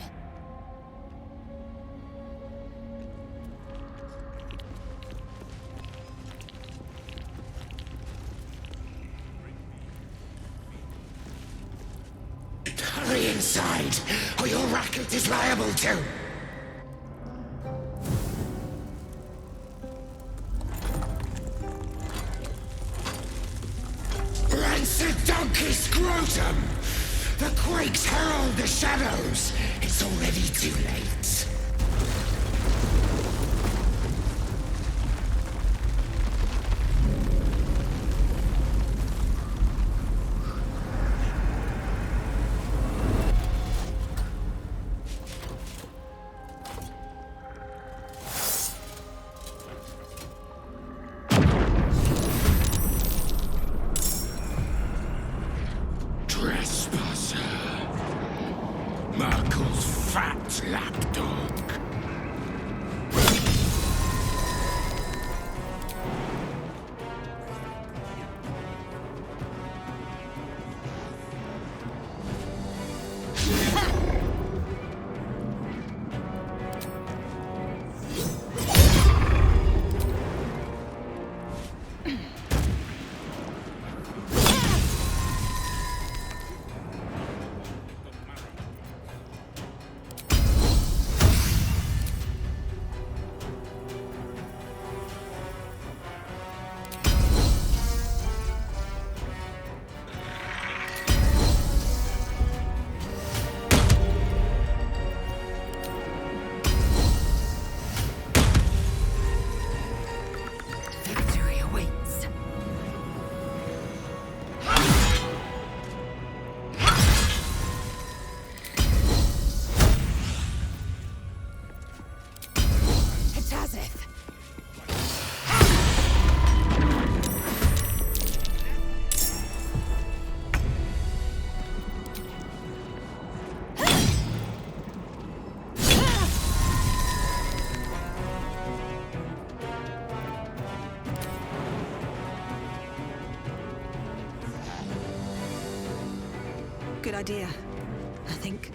Hurry inside, or your racket is liable to. Rancid donkey scrotum! The quakes herald the shadows. It's already too late. Trespasser. Merkel's fat lapdog. Good idea, I think.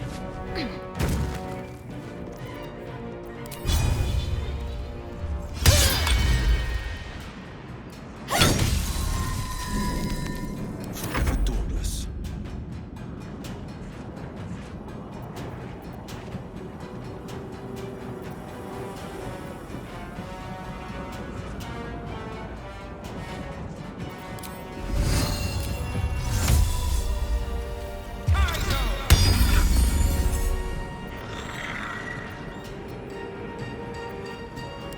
Forever dauntless.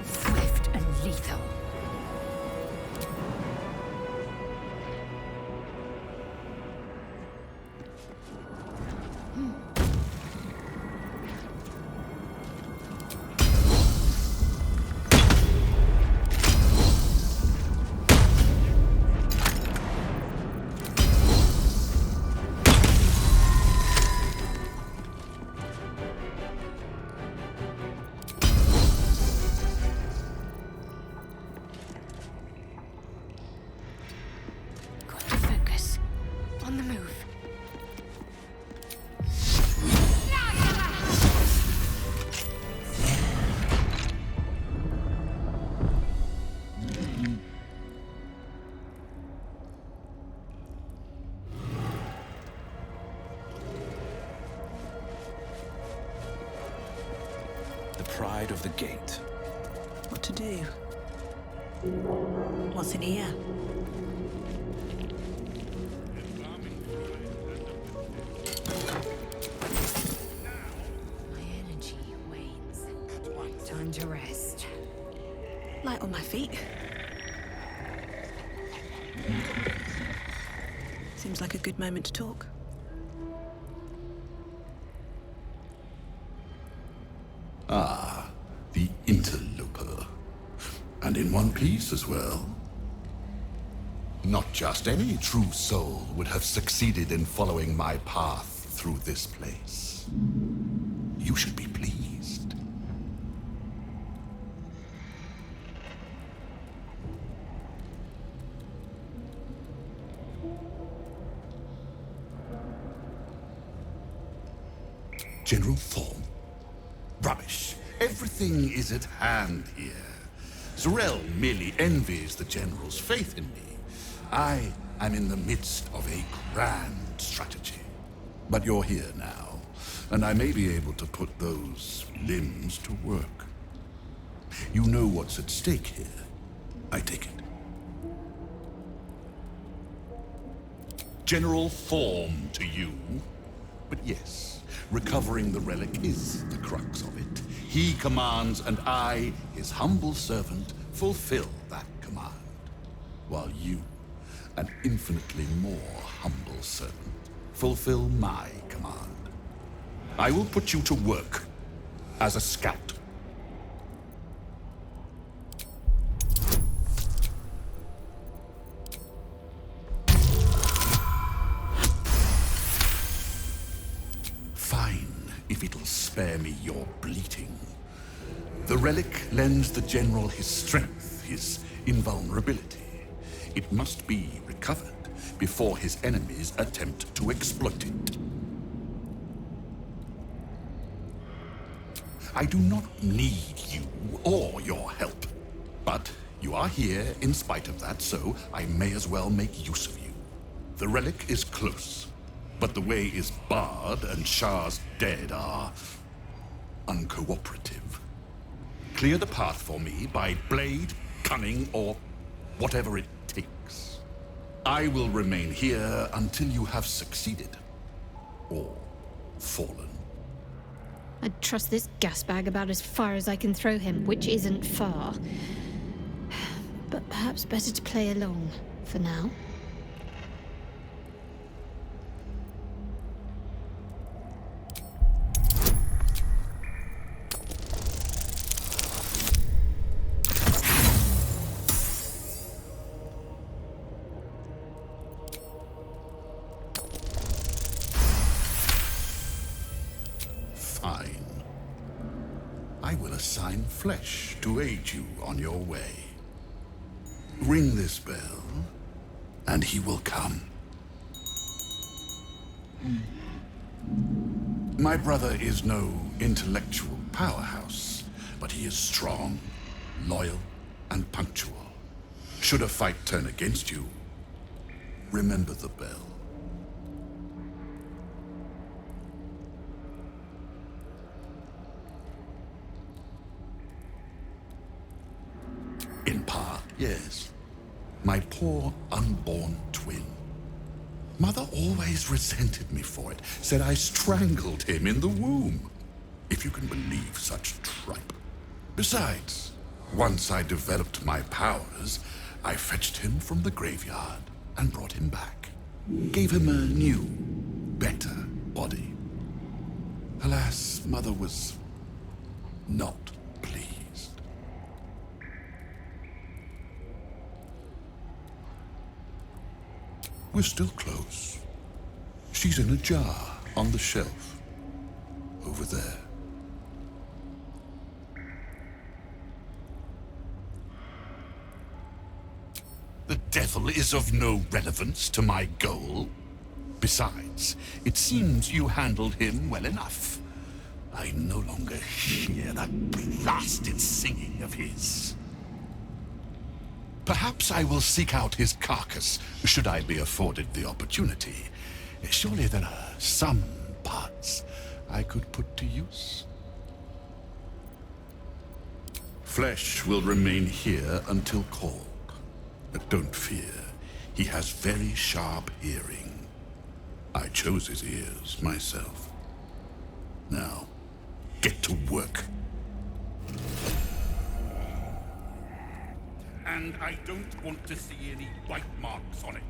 Swift and lethal. Got to focus. On the move. The pride of the gate. What to do? What's in here? My energy wanes. Time to rest. Light on my feet. Seems like a good moment to talk. Ah, the interloper. And in one piece as well. Not just any true soul would have succeeded in following my path through this place. You should be pleased. General Thorm? Rubbish. Everything is at hand here. Zurel merely envies the General's faith in me. I am in the midst of a grand strategy. But you're here now, and I may be able to put those limbs to work. You know what's at stake here, I take it. General Thorm to you. But yes, recovering the relic is the crux of it. He commands, and I, his humble servant, fulfill that command. While you, an infinitely more humble servant, fulfill my command. I will put you to work as a scout. Fine, if it'll spare me your bleating. The relic lends the General his strength, his invulnerability. It must be recovered before his enemies attempt to exploit it. I do not need you or your help, but you are here in spite of that, so I may as well make use of you. The relic is close, but the way is barred and Shah's dead are uncooperative. Clear the path for me by blade, cunning, or whatever it takes. I will remain here until you have succeeded. Or fallen. I'd trust this gasbag about as far as I can throw him, which isn't far. But perhaps better to play along for now. Fine. I will assign flesh to aid you on your way. Ring this bell, and he will come. My brother is no intellectual powerhouse, but he is strong, loyal, and punctual. Should a fight turn against you, remember the bell. In part, yes. My poor unborn twin. Mother always resented me for it, said I strangled him in the womb. If you can believe such tripe. Besides, once I developed my powers, I fetched him from the graveyard and brought him back. Gave him a new, better body. Alas, Mother was not pleased. We're still close. She's in a jar on the shelf. Over there. The devil is of no relevance to my goal. Besides, it seems you handled him well enough. I no longer hear that blasted singing of his. Perhaps I will seek out his carcass, should I be afforded the opportunity. Surely there are some parts I could put to use. Flesh will remain here until called. But don't fear, he has very sharp hearing. I chose his ears myself. Now, get to work. And I don't want to see any bite marks on it.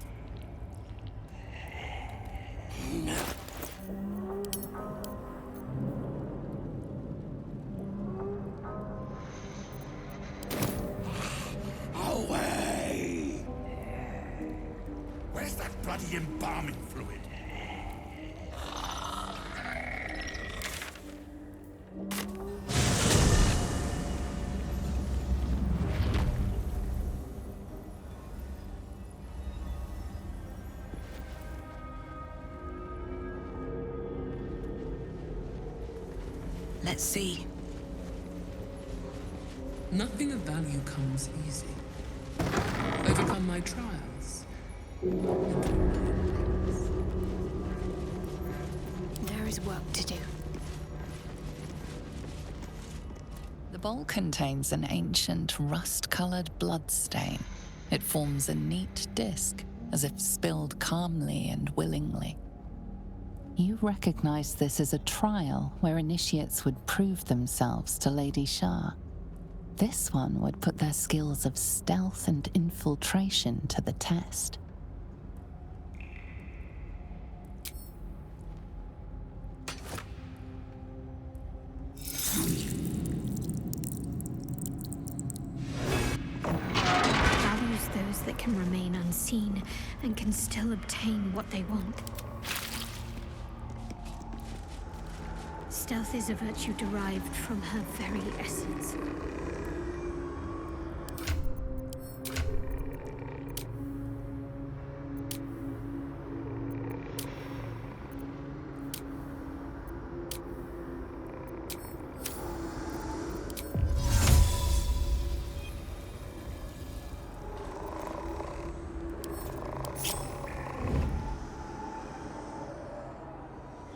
Away! Where's that bloody embalming fluid? Let's see. Nothing of value comes easy. Overcome my trials. There is work to do. The bowl contains an ancient rust-colored bloodstain. It forms a neat disc, as if spilled calmly and willingly. You recognize this as a trial where initiates would prove themselves to Lady Shah. This one would put their skills of stealth and infiltration to the test. Values those that can remain unseen and can still obtain what they want. Stealth is a virtue derived from her very essence.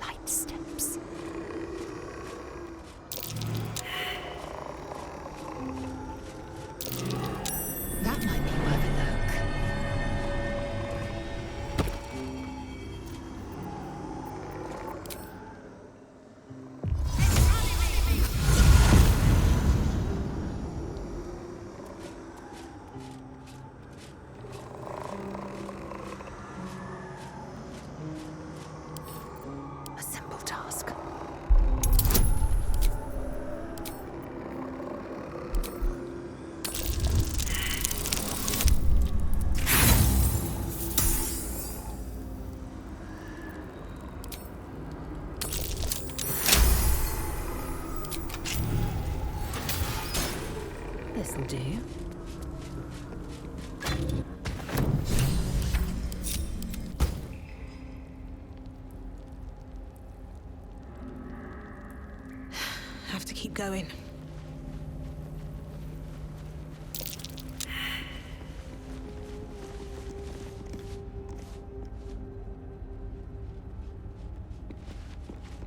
Light steps. That might be worth a look. A simple task. This'll do. going.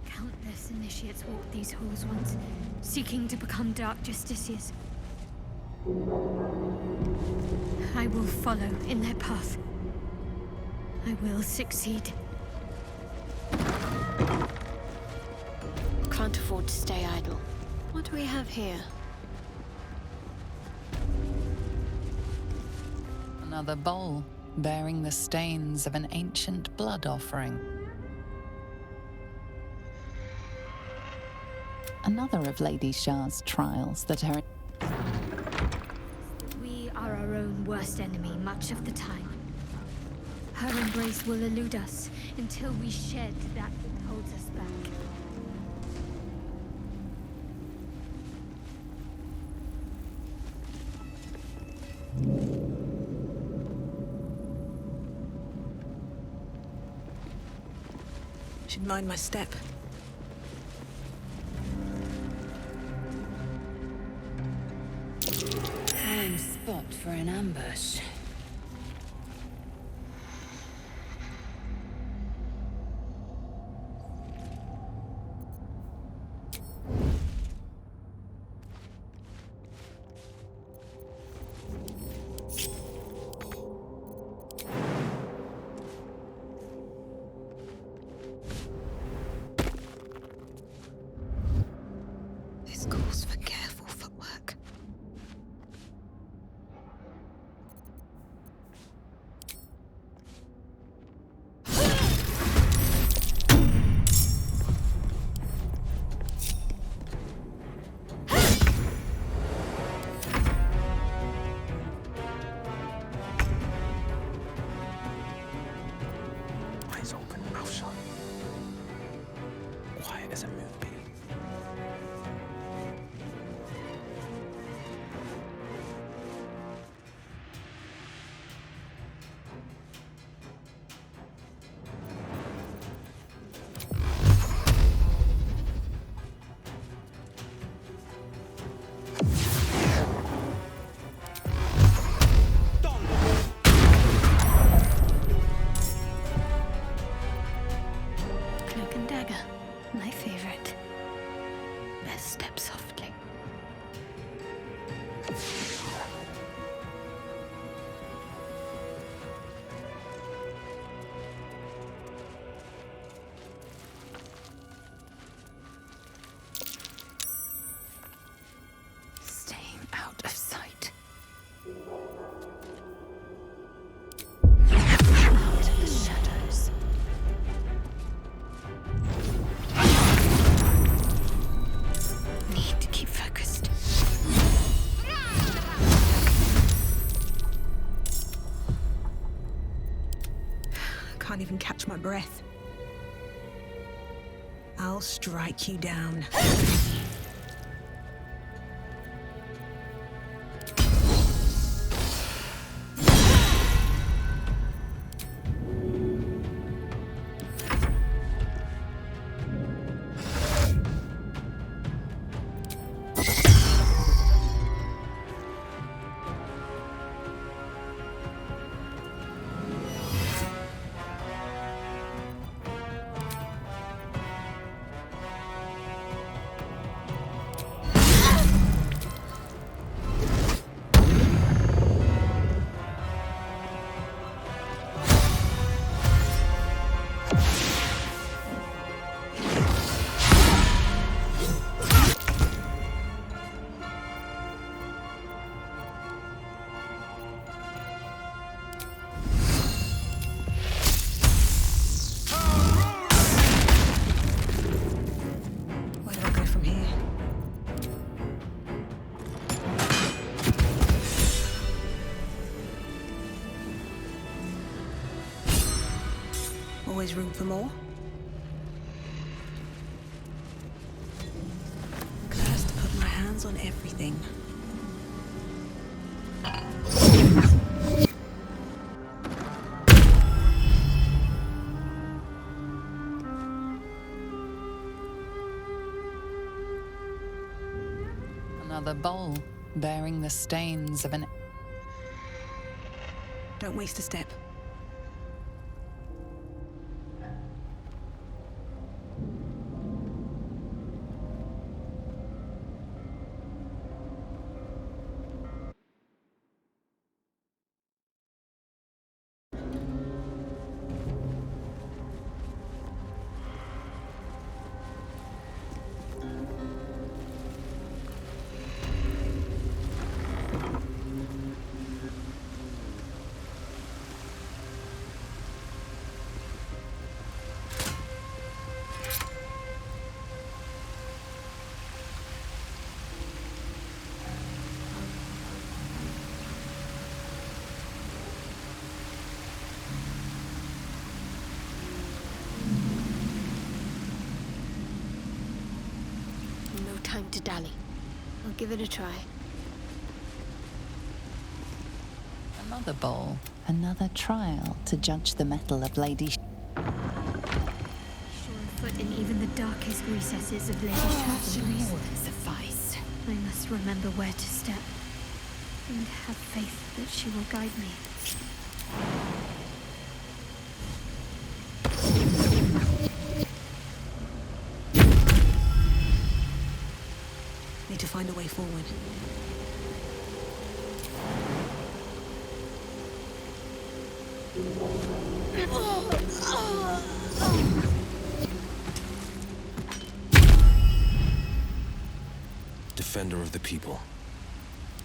Countless initiates walked these halls once, seeking to become Dark Justiciars. I will follow in their path. I will succeed. Can't afford to stay idle. What do we have here? Another bowl, bearing the stains of an ancient blood offering. Another of Lady Shah's trials that are... We are our own worst enemy much of the time. Her embrace will elude us until we shed that which holds us back. Should mind my step. Prime spot for an ambush. This calls for careful footwork. Eyes open, mouth shut. Quiet as a moonbeam. Cloak and dagger. My favorite. Best step softly. Staying out of sight. Out of the shadows. Need to keep focused. Can't even catch my breath. I'll strike you down. Where do I go from here? Always room for more? Cursed to put my hands on everything. Another bowl, bearing the stains of an... Don't waste a step. No time to dally. I'll give it a try. Another bowl, another trial to judge the mettle of Lady... Sure foot in even the darkest recesses of Lady Shard's More than suffice. I must remember where to step, and have faith that she will guide me. Need to find a way forward. Defender of the people.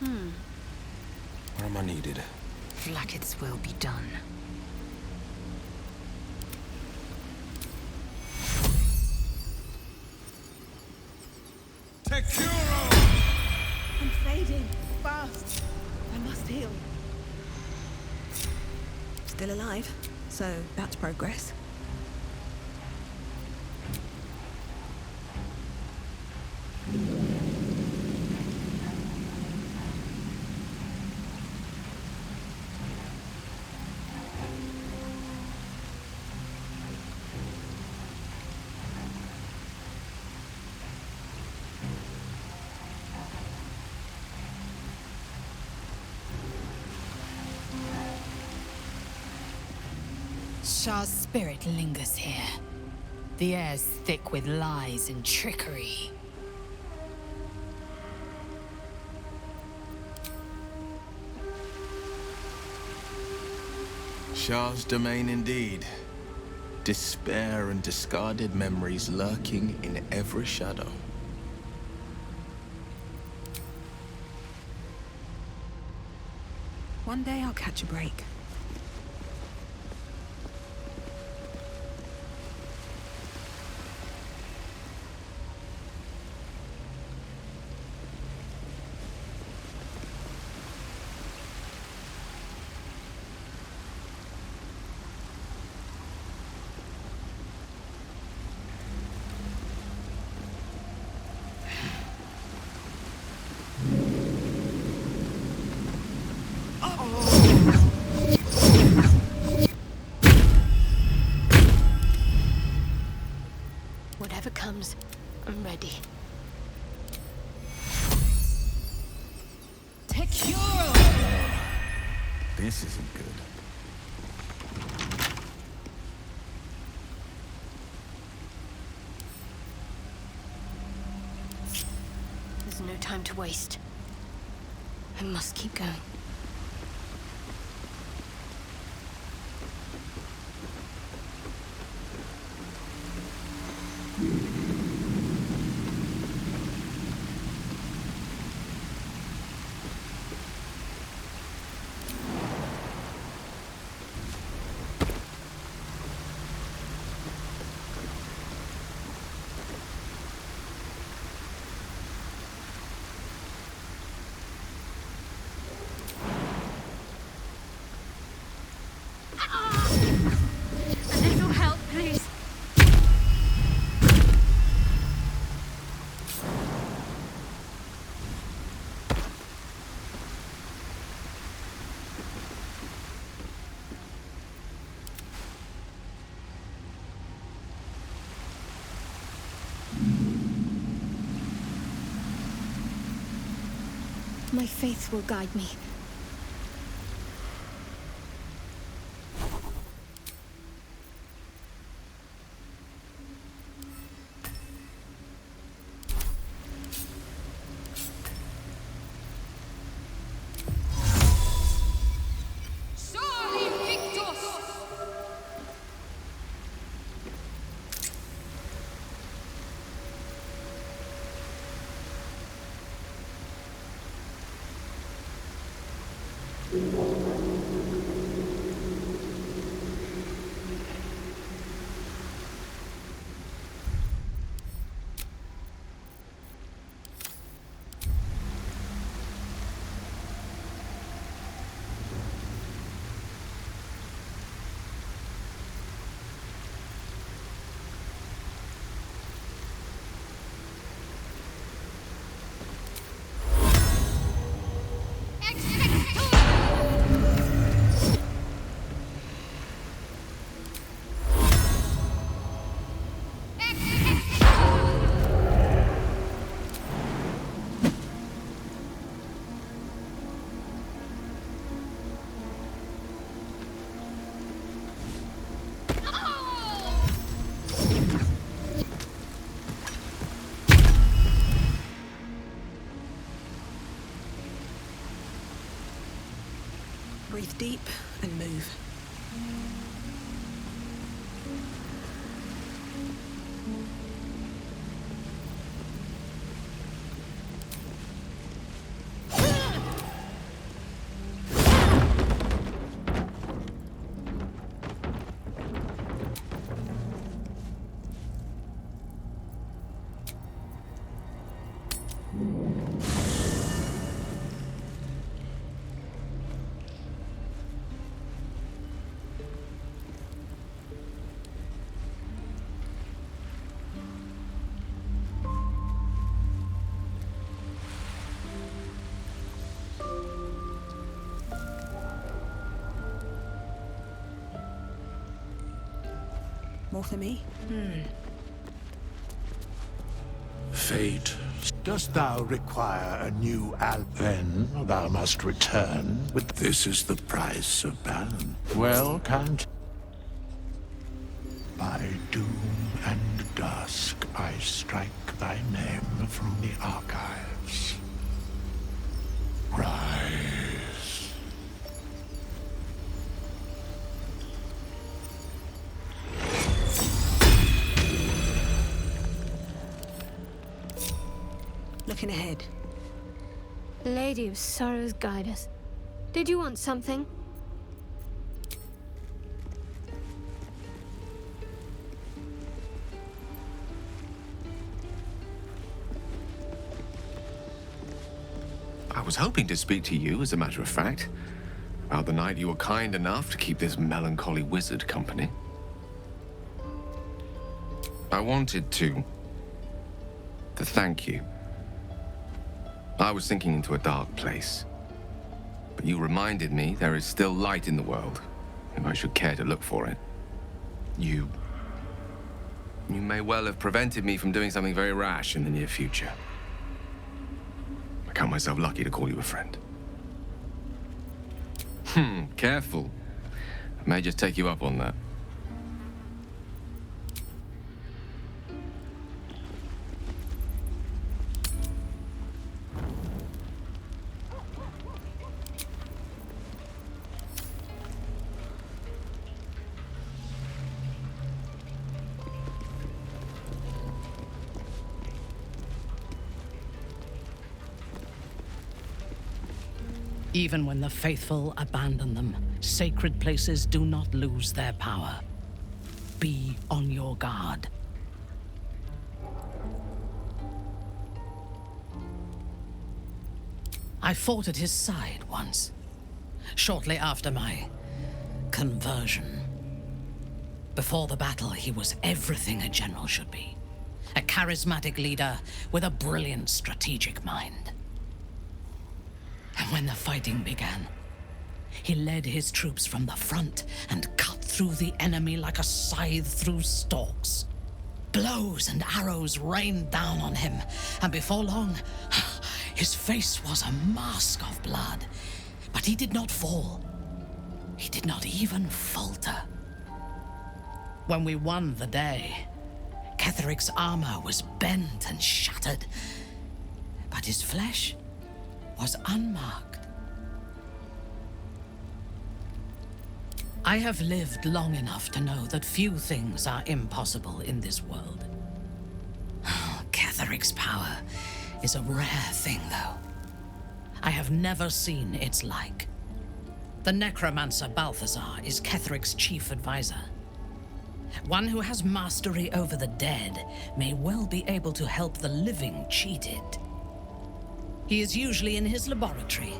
Where am I needed? Flacket's will be done. I'm fading. Fast. I must heal. Still alive, so that's progress. Shah's spirit lingers here. The air's thick with lies and trickery. Shah's domain indeed. Despair and discarded memories lurking in every shadow. One day I'll catch a break. Whatever comes, I'm ready. This isn't good. There's no time to waste. I must keep going. My faith will guide me. Breathe deep and move. More for me? Fate, dost thou require a new Then thou must return with... This is the price of Balin. Well, can't... By doom and dusk I strike thy name from the archives. Rise. Looking ahead. Lady of Sorrows, guide us. Did you want something? I was hoping to speak to you, as a matter of fact, about the night you were kind enough to keep this melancholy wizard company. I wanted to thank you. I was sinking into a dark place, but you reminded me there is still light in the world, if I should care to look for it. You may well have prevented me from doing something very rash in the near future. I count myself lucky to call you a friend. Careful. I may just take you up on that. Even when the faithful abandon them, sacred places do not lose their power. Be on your guard. I fought at his side once, shortly after my conversion. Before the battle, he was everything a general should be. A charismatic leader with a brilliant strategic mind. And when the fighting began, he led his troops from the front and cut through the enemy like a scythe through stalks. Blows and arrows rained down on him, and before long, His face was a mask of blood, but he did not fall. He did not even falter. When we won the day, Ketheric's armor was bent and shattered, but his flesh was unmarked. I have lived long enough to know that few things are impossible in this world. Ketheric's power is a rare thing, though. I have never seen its like. The necromancer Balthazar is Ketheric's chief advisor. One who has mastery over the dead may well be able to help the living cheated. He is usually in his laboratory,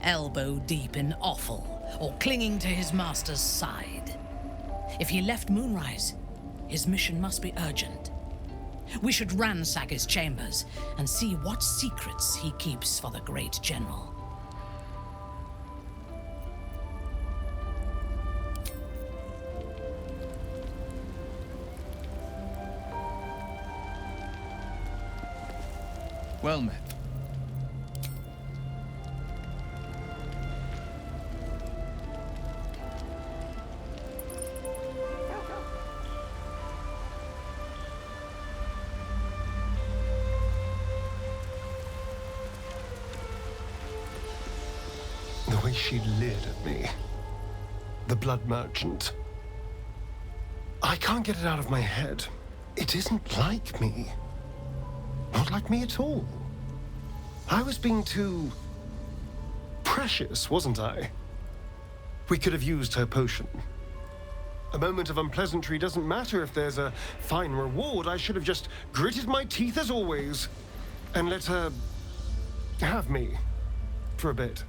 elbow deep in offal, or clinging to his master's side. If he left Moonrise, his mission must be urgent. We should ransack his chambers and see what secrets he keeps for the great general. Well met. The way she leered at me. The blood merchant. I can't get it out of my head. It isn't like me. Not like me at all. I was being too precious, wasn't I? We could have used her potion. A moment of unpleasantry doesn't matter if there's a fine reward. I should have just gritted my teeth as always and let her have me for a bit.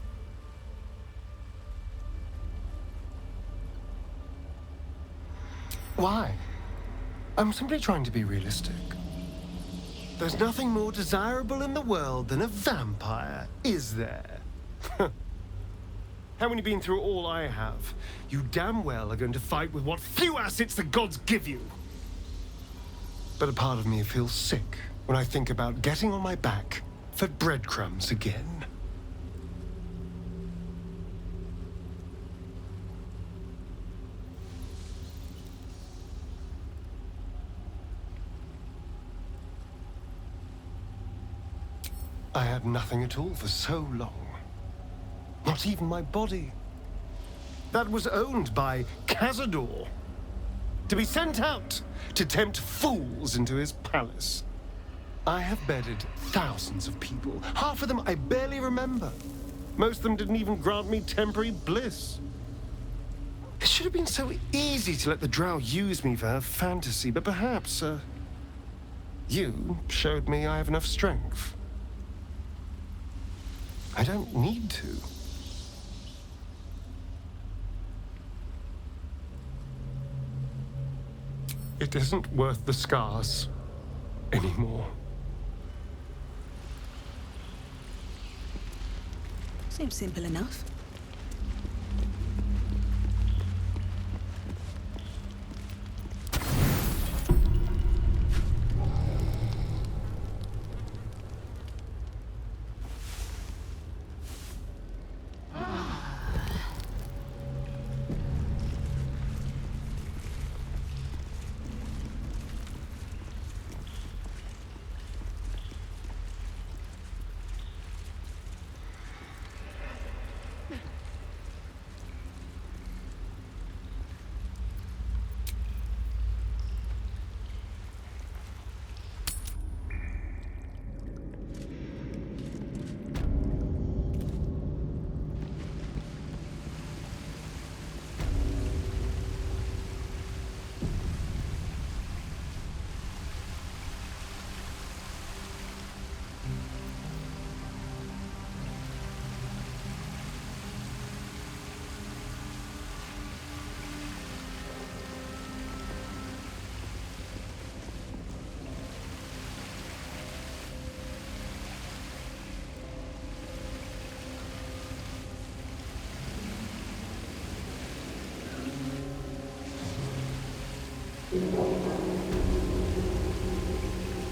Why? I'm simply trying to be realistic. There's nothing more desirable in the world than a vampire, is there? Having been through all I have, you damn well are going to fight with what few assets the gods give you. But a part of me feels sick when I think about getting on my back for breadcrumbs again. I had nothing at all for so long. Not even my body. That was owned by Cazador. To be sent out to tempt fools into his palace. I have bedded thousands of people. Half of them I barely remember. Most of them didn't even grant me temporary bliss. It should have been so easy to let the drow use me for her fantasy, but perhaps, you showed me I have enough strength. I don't need to. It isn't worth the scars anymore. Seems simple enough.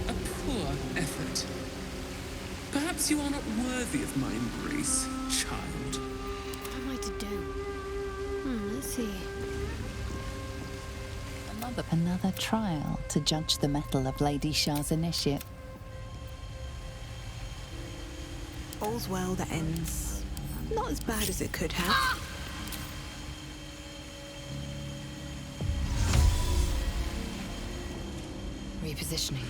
A poor effort. Perhaps Perhaps you are not worthy of my embrace, child. What am I to do? Let's see. Another trial to judge the mettle of Lady Shah's initiate. All's well that ends not as bad as it could have. Repositioning.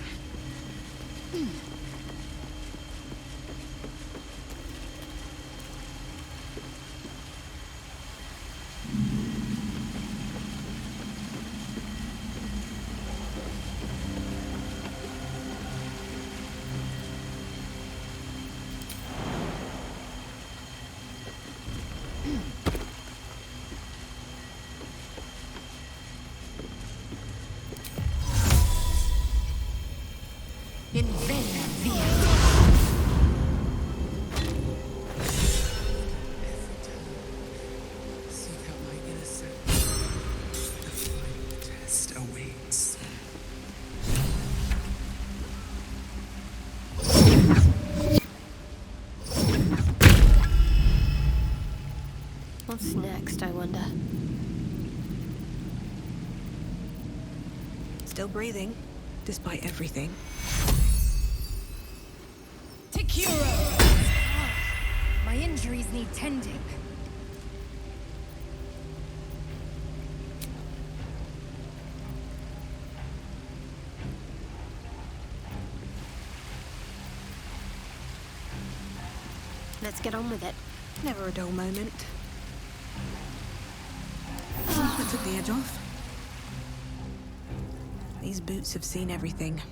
Seek out my innocence. The final test awaits. What's next, I wonder? Still breathing, despite everything. My injuries need tending. Let's get on with it. Never a dull moment. I took the edge off. These boots have seen everything.